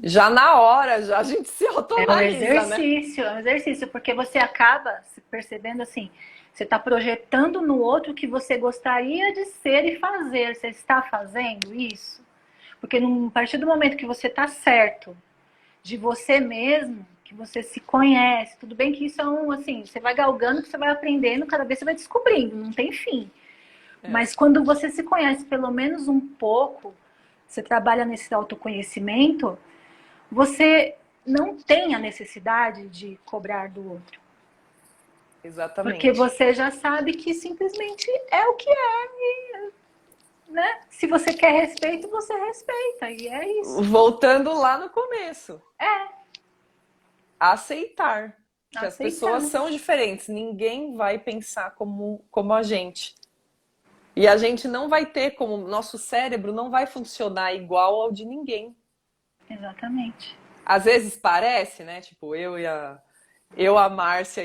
Já na hora, já a gente se autoanalisa, É um exercício, porque você acaba se percebendo assim, você está projetando no outro que você gostaria de ser e fazer. Você está fazendo isso? Porque a partir do momento que você está certo de você mesmo, que você se conhece, tudo bem que isso é assim, você vai galgando, que você vai aprendendo, cada vez você vai descobrindo, não tem fim. Mas quando você se conhece pelo menos um pouco, você trabalha nesse autoconhecimento, você não tem a necessidade de cobrar do outro. Porque Exatamente. você já sabe que simplesmente é o que é, né? Se você quer respeito, você respeita, e é isso. Voltando lá no começo. É, Aceitar que as pessoas aceitar. são diferentes. Ninguém vai pensar como a gente. E a gente não vai ter como. Nosso cérebro não vai funcionar igual ao de ninguém. Exatamente. Às vezes parece, né? Tipo, a Márcia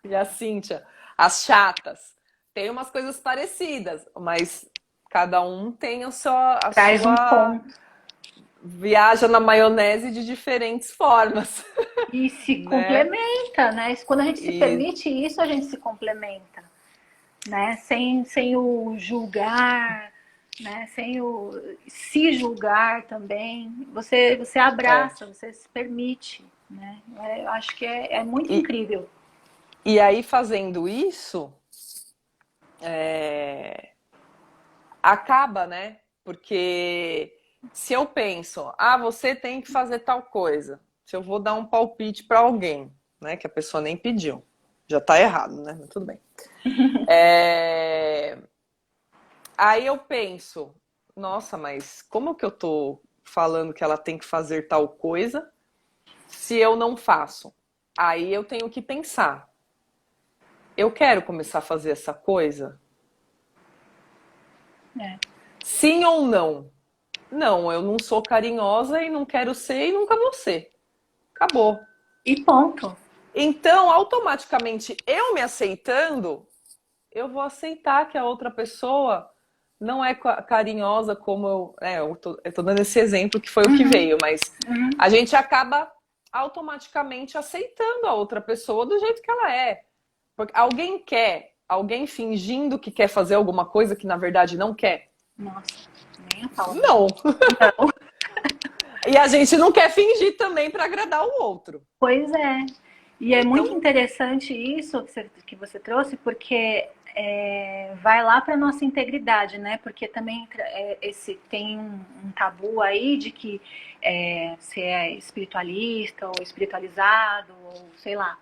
e a Cíntia, as chatas. Tem umas coisas parecidas, mas cada um tem a Traz um sua ponto. viaja na maionese de diferentes formas, E se né? complementa, né? Quando a gente se E, permite isso, a gente se complementa, né? Sem o julgar, né? Sem o se julgar também. Você é, abraça, você se permite, né? Eu acho que é muito e, incrível. e aí fazendo isso, é, acaba, né? Porque se eu penso, você tem que fazer tal coisa, se eu vou dar um palpite para alguém, né, que a pessoa nem pediu, já tá errado, né? Mas tudo bem. É... Aí eu penso, nossa, mas como que eu tô falando que ela tem que fazer tal coisa se eu não faço? Aí eu tenho que pensar, eu quero começar a fazer essa coisa? É. Sim ou não? Não, eu não sou carinhosa e não quero ser e nunca vou ser. Acabou. E ponto. Então, automaticamente, eu me aceitando, eu vou aceitar que a outra pessoa não é carinhosa como eu. Eu tô dando esse exemplo que foi o que Uhum, veio, mas uhum. a gente acaba automaticamente aceitando a outra pessoa do jeito que ela é. Porque alguém fingindo que quer fazer alguma coisa que na verdade não quer? Nossa, nem a pau, né? Não. Não. E a gente não quer fingir também para agradar o outro. Pois é. E é muito Então, interessante isso que você trouxe, porque vai lá para nossa integridade, né? Porque também tem um tabu aí de que se é espiritualista ou espiritualizado, ou sei lá,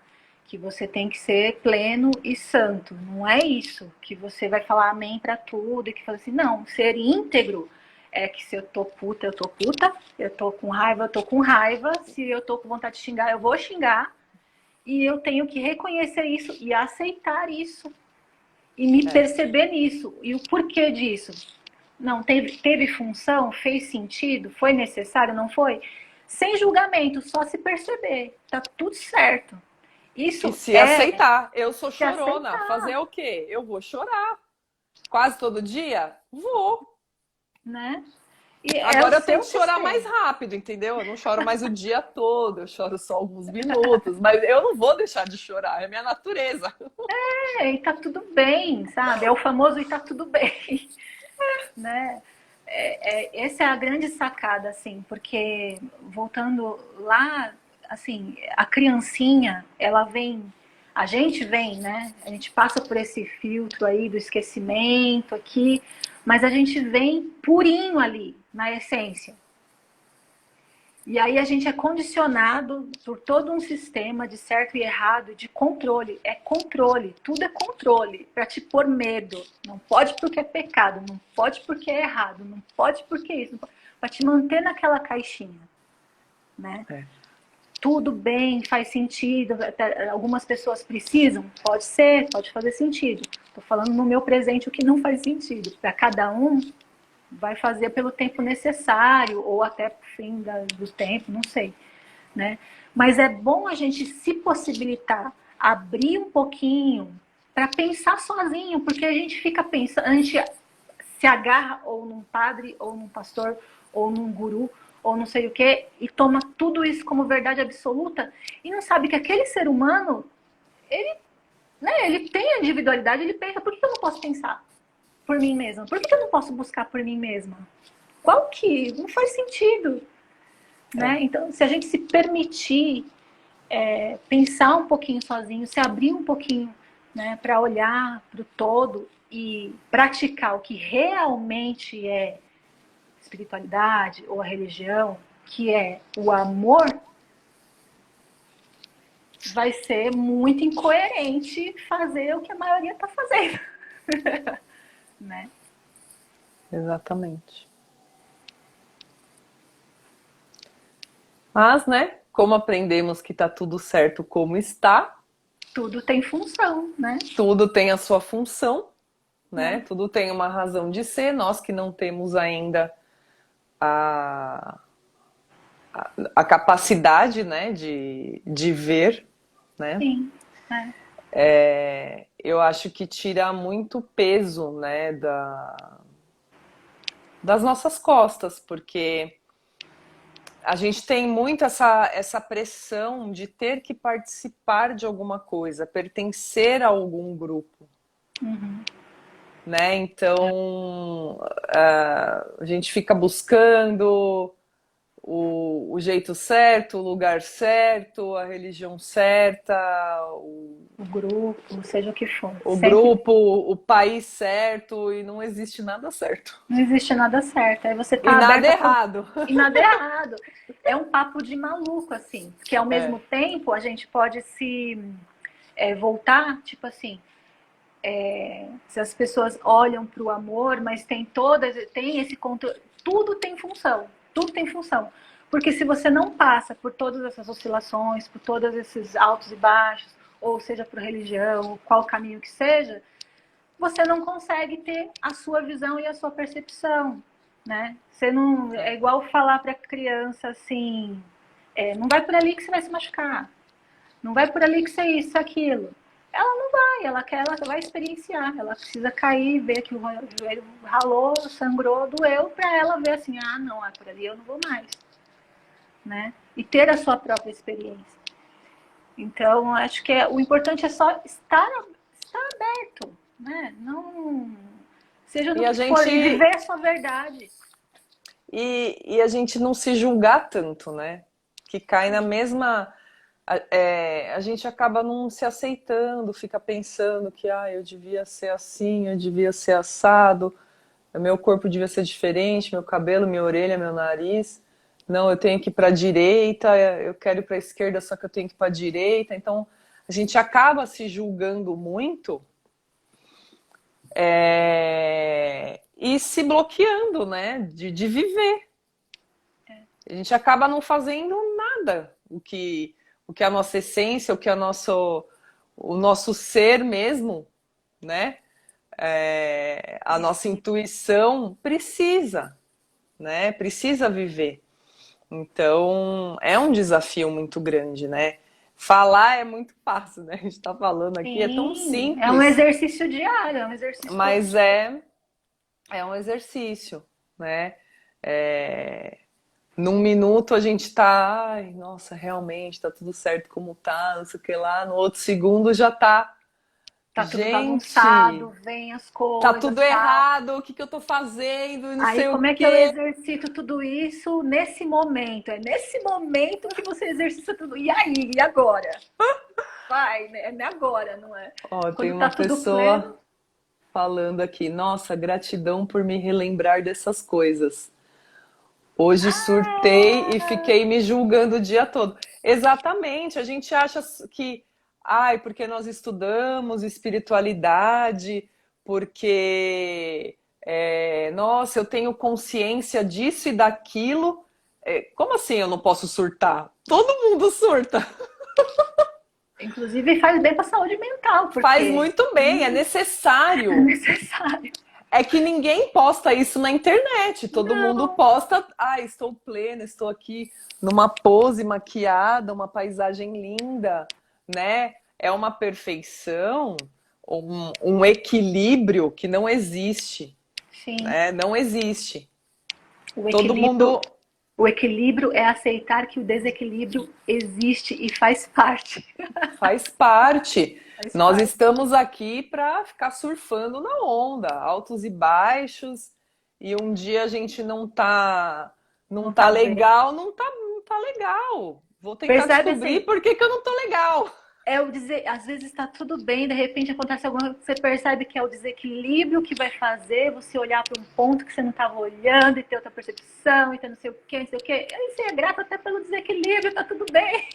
que você tem que ser pleno e santo. Não é isso que você vai falar amém para tudo e que fala assim, não, ser íntegro é que se eu tô puta, eu tô puta, eu tô com raiva, eu tô com raiva, se eu tô com vontade de xingar, eu vou xingar, e eu tenho que reconhecer isso e aceitar isso e me é. perceber nisso. E o porquê disso? Não, teve função, fez sentido, foi necessário, não foi? Sem julgamento, só se perceber. Tá tudo certo. E Isso se é aceitar. Eu sou se chorona. aceitar, Fazer o quê? Eu vou chorar. Quase todo dia? Vou. né? E é o Agora eu seu tento chorar mais sistema. rápido, entendeu? Eu não choro mais o dia todo, eu choro só alguns minutos, mas eu não vou deixar de chorar, é minha natureza. E tá tudo bem, sabe? É o famoso e tá tudo bem, né? Essa é a grande sacada, assim, porque voltando lá, assim, a criancinha, ela vem, a gente vem, né? A gente passa por esse filtro aí do esquecimento aqui, mas a gente vem purinho ali, na essência. E aí a gente é condicionado por todo um sistema de certo e errado, de controle. É controle, tudo é controle, para te pôr medo. Não pode porque é pecado, não pode porque é errado, não pode porque é isso, para te manter naquela caixinha, né? É. Tudo bem, faz sentido. Algumas pessoas precisam, pode ser, pode fazer sentido. Estou falando no meu presente o que não faz sentido. Para cada um, vai fazer pelo tempo necessário ou até pro fim do tempo, não sei, né? Mas é bom a gente se possibilitar, abrir um pouquinho para pensar sozinho, porque a gente fica pensando, a gente se agarra ou num padre, ou num pastor, ou num guru, ou não sei o que, e toma tudo isso como verdade absoluta e não sabe que aquele ser humano, ele, né, ele tem a individualidade, ele pensa, por que eu não posso pensar por mim mesma? Por que eu não posso buscar por mim mesma? Qual que? Não faz sentido, É. né? Então, se a gente se permitir pensar um pouquinho sozinho, se abrir um pouquinho, né, para olhar para o todo e praticar o que realmente é espiritualidade ou a religião, que é o amor, vai ser muito incoerente fazer o que a maioria está fazendo. Né? Exatamente. Mas, né, como aprendemos que tá tudo certo como está, Tudo tem função, né? tudo tem a sua função, né? Tudo tem uma razão de ser. Nós que não temos ainda a, a capacidade, né, de ver, né? Sim. Eu acho que tira muito peso, né, das nossas costas, porque a gente tem muito essa pressão de ter que participar de alguma coisa, pertencer a algum grupo, né? Então, a gente fica buscando o jeito certo, o lugar certo, a religião certa, O grupo, seja o que for. o Sempre grupo, o país certo, e não existe nada certo. não existe nada certo. Aí você E tá nada aberta errado. e nada errado. É um papo de maluco, assim. Que ao É. mesmo tempo a gente pode se voltar, tipo assim, se as pessoas olham para o amor, mas tem esse controle, tudo tem função, tudo tem função. Porque se você não passa por todas essas oscilações, por todos esses altos e baixos, ou seja por religião, qual caminho que seja, você não consegue ter a sua visão e a sua percepção, né? Você não é igual falar para a criança assim, não vai por ali que você vai se machucar, não vai por ali que você é isso, aquilo. Ela não vai, ela vai experienciar, ela precisa cair, ver que o joelho ralou, sangrou, doeu, para ela ver assim, ah, não, por ali eu não vou mais, né? E ter a sua própria experiência. Então, acho que o importante é só estar aberto, né? Não seja do E a que for, e gente viver a sua verdade. e a gente não se julgar tanto, né? Que cai na mesma. A gente acaba não se aceitando, fica pensando que eu devia ser assim, eu devia ser assado, meu corpo devia ser diferente, meu cabelo, minha orelha, meu nariz. Não, eu tenho que ir para a direita, eu quero ir para a esquerda, só que eu tenho que ir para a direita. Então, a gente acaba se julgando muito e se bloqueando, né, de viver. A gente acaba não fazendo nada o que a nossa essência, o nosso ser mesmo, né? A nossa intuição precisa, né? Precisa viver. Então, é um desafio muito grande, né? Falar é muito fácil, né? A gente está falando aqui, é tão Sim, é um simples, exercício diário, é um exercício todo mas dia. é um exercício, né? Num minuto a gente tá, ai, nossa, realmente tá tudo certo como tá, não sei o que lá. No outro segundo já tá, Tá tudo gente, bagunçado, vem as tá tudo coisas, tal. errado, o que que eu tô fazendo e não Aí sei o como é que eu quê. exercito tudo isso nesse momento? É nesse momento que você exercita tudo. E aí, e agora? Vai, né? É agora, não é? Ó, tem Quando uma tá tudo pessoa pleno. falando aqui, nossa, gratidão por me relembrar dessas coisas. Hoje surtei e Ah, fiquei me julgando o dia todo. Exatamente, a gente acha que, porque nós estudamos espiritualidade, porque, nossa, eu tenho consciência disso e daquilo. Como assim eu não posso surtar? Todo mundo surta. inclusive faz bem para a saúde mental, Faz porque muito bem, é é necessário. necessário. É que ninguém posta isso na internet. Todo mundo Não. posta, estou plena, estou aqui numa pose maquiada, uma paisagem linda, né? É uma perfeição, um equilíbrio que não existe, Sim. né? Não existe. O Todo equilíbrio, mundo o equilíbrio é aceitar que o desequilíbrio existe e faz parte. faz parte. Faz Nós parte. estamos aqui para ficar surfando na onda, altos e baixos, e um dia a gente não Não tá tá bem. legal, não tá legal. Vou tentar Percebe descobrir assim, por que que eu não tô legal. É o dizer, às vezes está tudo bem, de repente acontece alguma coisa que você percebe que é o desequilíbrio que vai fazer você olhar para um ponto que você não estava olhando e ter outra percepção e ter não sei o que, não sei o que. Aí você é grato até pelo desequilíbrio, tá tudo bem.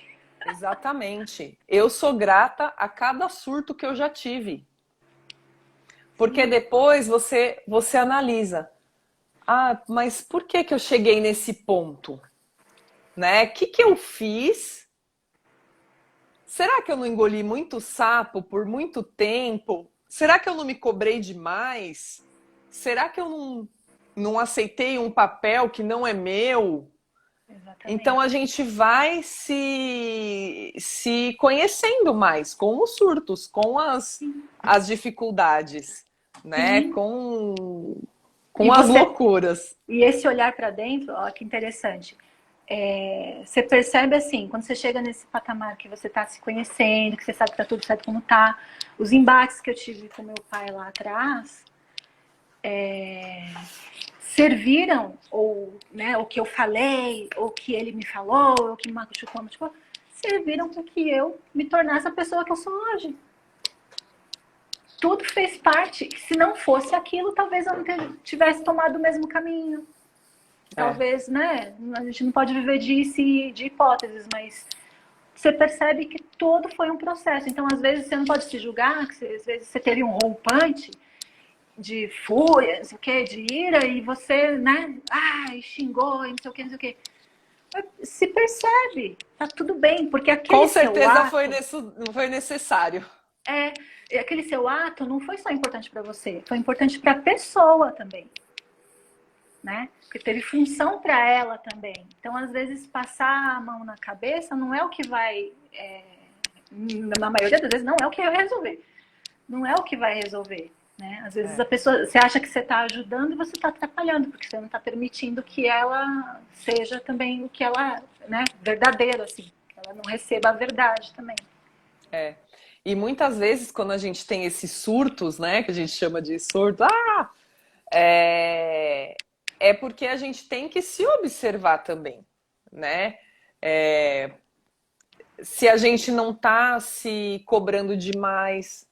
Exatamente. Eu sou grata a cada surto que eu já tive. Porque Sim. depois você analisa. Ah, mas por que que eu cheguei nesse ponto? Né? O que que eu fiz? Será que eu não engoli muito sapo por muito tempo? Será que eu não me cobrei demais? Será que eu não aceitei um papel que não é meu? Então a Exatamente. gente vai se conhecendo mais com os surtos, com as dificuldades, né? Sim. E Com as você loucuras. e esse olhar para dentro, ó, que interessante. Você percebe assim, quando você chega nesse patamar que você está se conhecendo, que você sabe que tá tudo certo como tá, os embates que eu tive com meu pai lá atrás, serviram, ou né, o que eu falei, ou o que ele me falou, ou o que me machucou, serviram para que eu me tornasse a pessoa que eu sou hoje. Tudo fez parte. Se não fosse aquilo, talvez eu não tivesse tomado o mesmo caminho. É, Talvez, né? A gente não pode viver de hipóteses, mas você percebe que todo foi um processo. Então, às vezes, você não pode se julgar, que às vezes você teve um rompante de fúria, não sei o quê, de ira, e você, né? Ai, xingou, e não sei o quê, não sei o quê. Se percebe, tá tudo bem, porque com aquele seu certeza ato, foi necessário. aquele seu ato não foi só importante para você, foi importante para a pessoa também, né? Porque teve função para ela também. Então, às vezes, passar a mão na cabeça não é o que vai, na maioria das vezes, não é o que vai resolver. Não é o que vai resolver. Né? Às vezes É, a pessoa, você acha que você está ajudando e você está atrapalhando, porque você não está permitindo que ela seja também o que ela, né, verdadeiro, assim, que ela não receba a verdade também. é. E muitas vezes, quando a gente tem esses surtos, né, que a gente chama de surto, é, é porque a gente tem que se observar também, né? É, se a gente não tá se cobrando demais,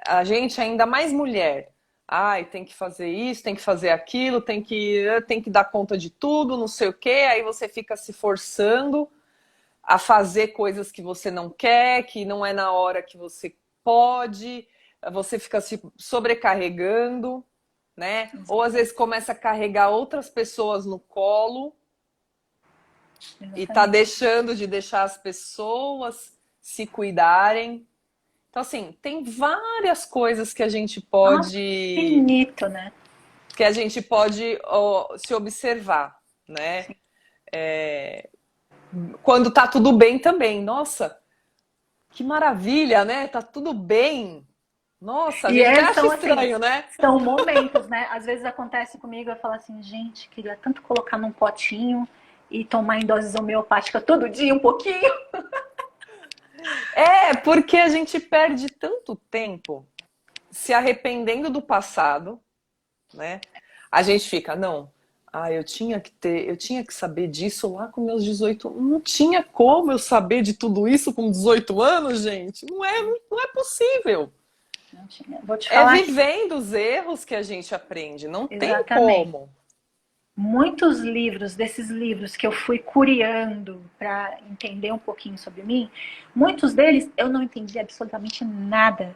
a gente ainda mais mulher, ai, tem que fazer isso, tem que fazer aquilo, tem que dar conta de tudo, não sei o quê, aí você fica se forçando a fazer coisas que você não quer, que não é na hora que você pode, você fica se sobrecarregando, né? Ou às vezes Exatamente. começa a carregar outras pessoas no colo e tá Exatamente. deixando de deixar as pessoas se cuidarem. Então, assim, tem várias coisas Nossa, infinito, né? que a gente pode se observar, né? Sim. Quando tá tudo bem também. Nossa, que maravilha, né? Tá tudo bem. Nossa, a E gente até acha são assim, estranho, né? são momentos, né? Às vezes acontece comigo, eu falo assim, gente, queria tanto colocar num potinho e tomar em doses homeopáticas todo dia um pouquinho. É, porque a gente perde tanto tempo se arrependendo do passado, né? A gente fica, não, eu tinha que saber disso lá com meus 18 anos. Não tinha como eu saber de tudo isso com 18 anos, gente. Não é possível. Não tinha. Vou te É falar que vivendo os erros que a gente aprende, não tem exatamente. como. Muitos livros, desses livros que eu fui curiando para entender um pouquinho sobre mim, muitos deles eu não entendi absolutamente nada.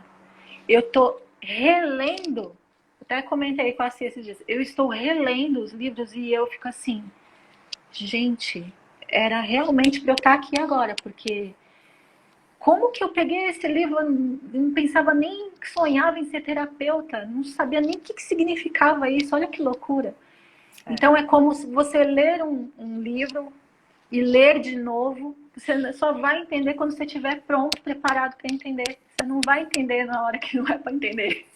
Eu tô relendo, até comentei com a Cia esses dias, eu estou relendo os livros e eu fico assim, gente, era realmente para eu estar aqui agora, porque como que eu peguei esse livro, eu não pensava nem que sonhava em ser terapeuta, não sabia nem o que significava isso, olha que loucura. É. Então é como se você ler um livro e ler de novo, você só vai entender quando você estiver pronto, preparado para entender. Você não vai entender na hora que não é para entender.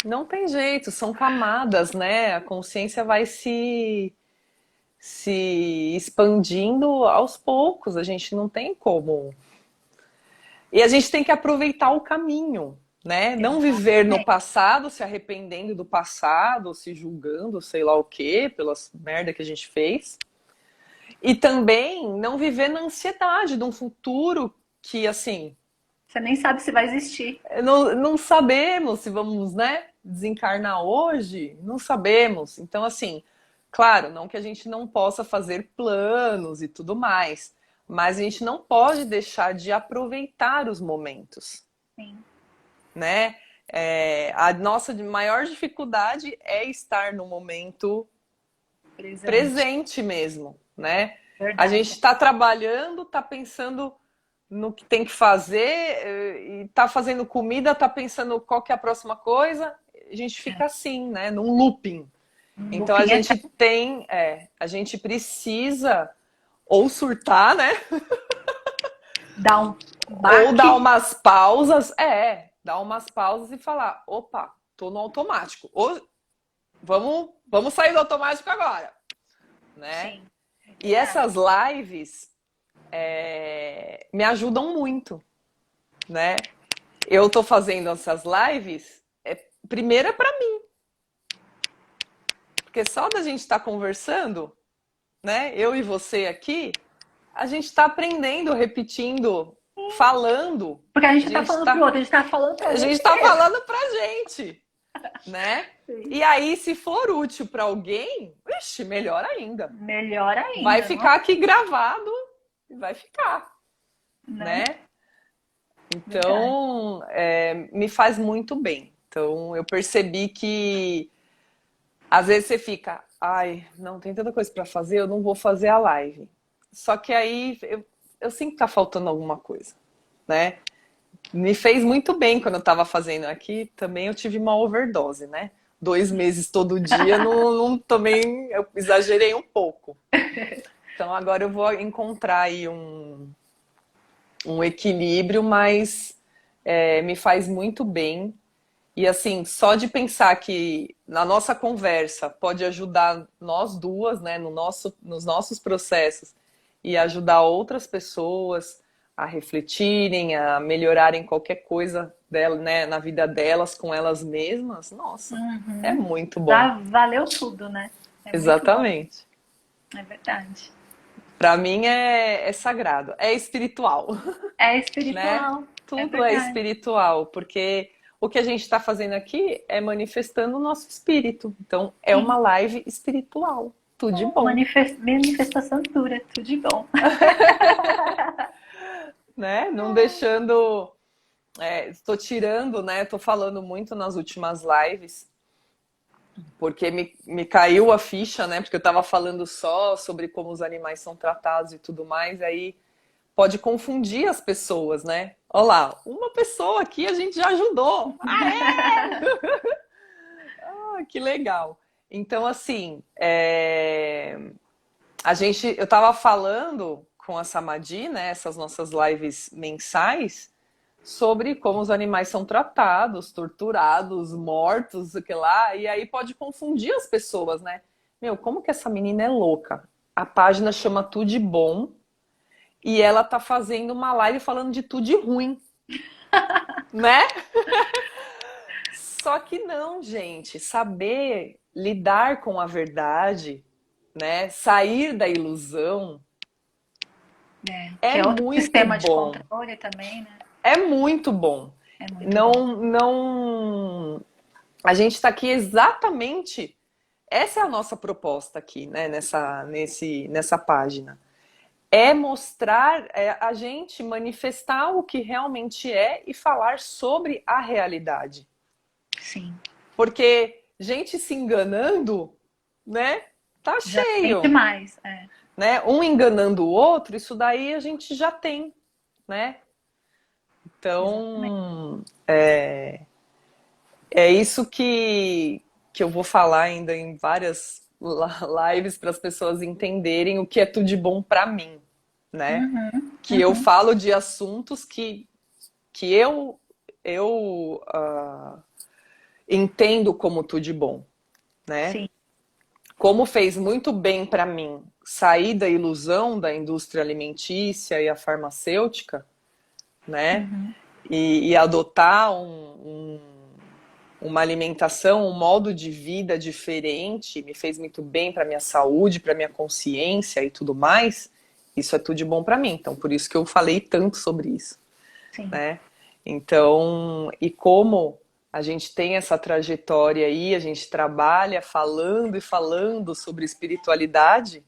Não tem jeito, são camadas, né? A consciência vai se expandindo aos poucos, a gente não tem como. E a gente tem que aproveitar o caminho, né? Não viver no Exatamente. passado, se arrependendo do passado, se julgando, sei lá o quê, pelas merda que a gente fez. E também não viver na ansiedade de um futuro que, assim, Você nem sabe se vai existir. Não sabemos se vamos, né, desencarnar hoje, não sabemos. Então, assim, claro, não que a gente não possa fazer planos e tudo mais, mas a gente não pode deixar de aproveitar os momentos, Sim. né? A nossa maior dificuldade é estar no momento presente mesmo, né? A Verdade. gente está trabalhando, está pensando no que tem que fazer, e tá fazendo comida, tá pensando qual que é a próxima coisa, a gente fica assim, né? Num looping. Então a Looping gente tem, a gente precisa ou surtar, né? dá um Ou dar baque. umas pausas, dar umas pausas e falar, opa, tô no automático. Ou vamos sair do automático agora, né? Sim. E essas lives me ajudam muito, né? Eu tô fazendo essas lives, primeiro é para mim, porque só da gente estar conversando, né? Eu e você aqui, a gente está aprendendo, repetindo, falando. Porque a gente não tá falando pro outro, a gente tá falando pra A gente gente está mesmo. falando pra gente, né? Sim. E aí, se for útil para alguém, ixi, melhor ainda. Melhor Vai ainda, ficar nossa, aqui gravado e vai ficar, né? né? Verdade. Então, me faz muito bem. Então, eu percebi que às vezes você fica, ai, não tem tanta coisa para fazer, eu não vou fazer a live. Só que aí eu sinto que tá faltando alguma coisa, né? Me fez muito bem quando eu tava fazendo aqui. Também eu tive uma overdose, né? 2 meses todo dia, também eu exagerei um pouco. Então agora eu vou encontrar aí um equilíbrio, mas me faz muito bem. E assim, só de pensar que na nossa conversa pode ajudar nós duas, né, nos nossos processos e ajudar outras pessoas a refletirem, a melhorarem qualquer coisa dela, né, na vida delas com elas mesmas, nossa, é Uhum. muito bom. Já valeu tudo, né? É muito bom. Exatamente. É verdade. Para mim é sagrado, é espiritual. É Né? espiritual. É Tudo é verdade. espiritual, porque o que a gente está fazendo aqui é manifestando o nosso espírito. Então, é uma Sim. live espiritual. Tudo de bom, Manifestação dura, tudo de bom. né? Não deixando. Estou tirando, né? Estou falando muito nas últimas lives, porque me caiu a ficha, né? Porque eu estava falando só sobre como os animais são tratados e tudo mais, aí pode confundir as pessoas, né? Olha lá, uma pessoa aqui a gente já ajudou. Ah, que legal. Então, assim, eu estava falando com a Samadhi, né, essas nossas lives mensais, sobre como os animais são tratados, torturados, mortos, o que lá, e aí pode confundir as pessoas, né? Meu, como que essa menina é louca? A página chama Tudo de Bom e ela tá fazendo uma live falando de tudo de ruim, né? Só que não, gente. Saber lidar com a verdade, né? Sair da ilusão Que é é outro muito sistema de bom. controle também, né? É muito bom. É muito Não, bom. não. A gente está aqui exatamente. Essa é a nossa proposta aqui, né? Nessa página. É mostrar, a gente manifestar o que realmente é e falar sobre a realidade. Sim. Porque gente se enganando, né? Tá Já tem cheio, demais. né? Um enganando o outro, isso daí a gente já tem, né? Exatamente. Então, é isso que eu vou falar ainda em várias lives para as pessoas entenderem o que é tudo de bom para mim, né? Uhum, Que eu uhum. falo de assuntos que eu entendo como tudo de bom, né? Sim. Como fez muito bem para mim sair da ilusão da indústria alimentícia e a farmacêutica, né? Uhum. E adotar uma alimentação, um modo de vida diferente, me fez muito bem para minha saúde, para minha consciência e tudo mais. Isso é tudo de bom para mim. Então, por isso que eu falei tanto sobre isso, Sim. né? Então, e como a gente tem essa trajetória aí, a gente trabalha falando e falando sobre espiritualidade,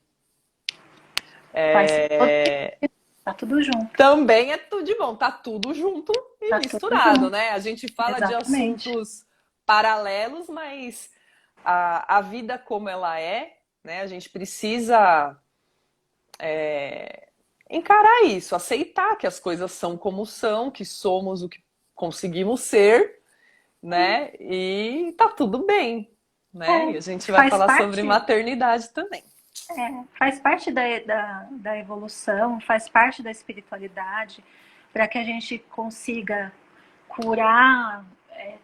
Faz tá tudo junto. também é tudo de bom, tá tudo junto e Tá tudo misturado, junto. né? A gente fala de Exatamente. assuntos paralelos, mas a vida como ela é, né? A gente precisa encarar isso, aceitar que as coisas são como são, que somos o que conseguimos ser, né? E tá tudo bem, né? E a gente vai Faz falar sobre parte, maternidade também. faz parte da evolução, faz parte da espiritualidade, para que a gente consiga curar,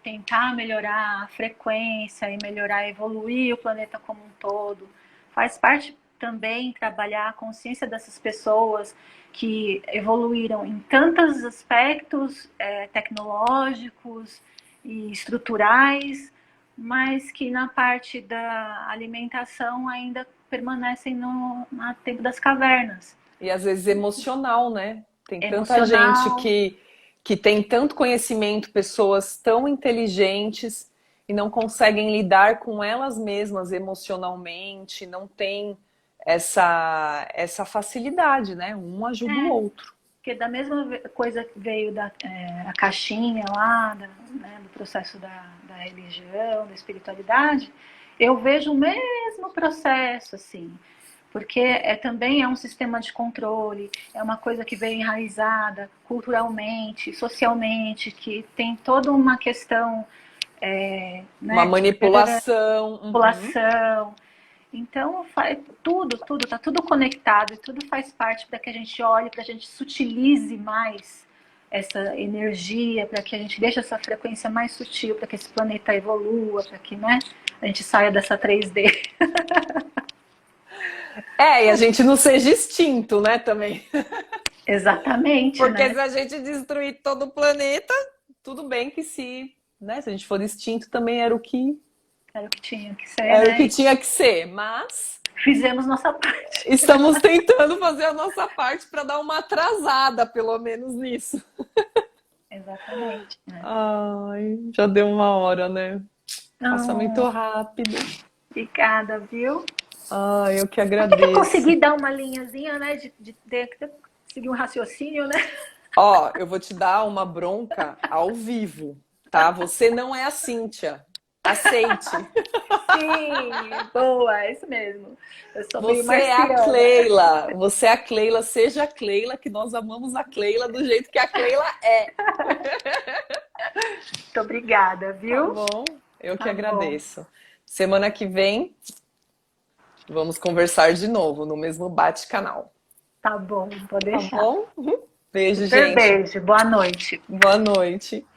tentar melhorar a frequência e melhorar, evoluir o planeta como um todo. Faz parte também trabalhar a consciência dessas pessoas que evoluíram em tantos aspectos tecnológicos e estruturais, mas que na parte da alimentação ainda permanecem no tempo das cavernas. E às vezes emocional, né? Tem tanta gente Emocional, que tem tanto conhecimento, pessoas tão inteligentes e não conseguem lidar com elas mesmas emocionalmente, não tem essa facilidade, né? Um ajuda o outro. porque da mesma coisa que veio a caixinha lá, né, do processo da religião, da espiritualidade, eu vejo o mesmo processo, assim, porque também é um sistema de controle, é uma coisa que veio enraizada culturalmente, socialmente, que tem toda uma questão Uma né, de manipulação. Uhum. população. Então, tudo, tá tudo conectado e tudo faz parte para que a gente olhe, para que a gente sutilize mais essa energia, para que a gente deixe essa frequência mais sutil, para que esse planeta evolua, para que, né, a gente saia dessa 3D. É, e a gente não seja extinto, né, também. Exatamente, Porque né? se a gente destruir todo o planeta, tudo bem que se a gente for extinto também Era o que tinha que ser, era o né? que E tinha que ser, mas fizemos nossa parte. estamos tentando fazer a nossa parte para dar uma atrasada, pelo menos nisso. Exatamente, né? Ai, já deu uma hora, né? Passa muito Então, rápido. obrigada, viu? Ai, eu que Até que eu agradeço. consegui dar uma linhazinha, né? De seguir um raciocínio, né? Ó, eu vou te dar uma bronca ao vivo, tá? Você não é a Cíntia. Aceite. Sim, boa, é isso mesmo. Eu sou meio Você é a marciana. Cleila. Você é a Cleila. Seja a Cleila, que nós amamos a Cleila do jeito que a Cleila é. Muito obrigada, Tá viu? bom? Eu que Tá bom, agradeço. Semana que vem vamos conversar de novo no mesmo bate-canal. tá bom, pode Tá deixar. bom? Beijo, Super gente. beijo, boa noite. Boa noite.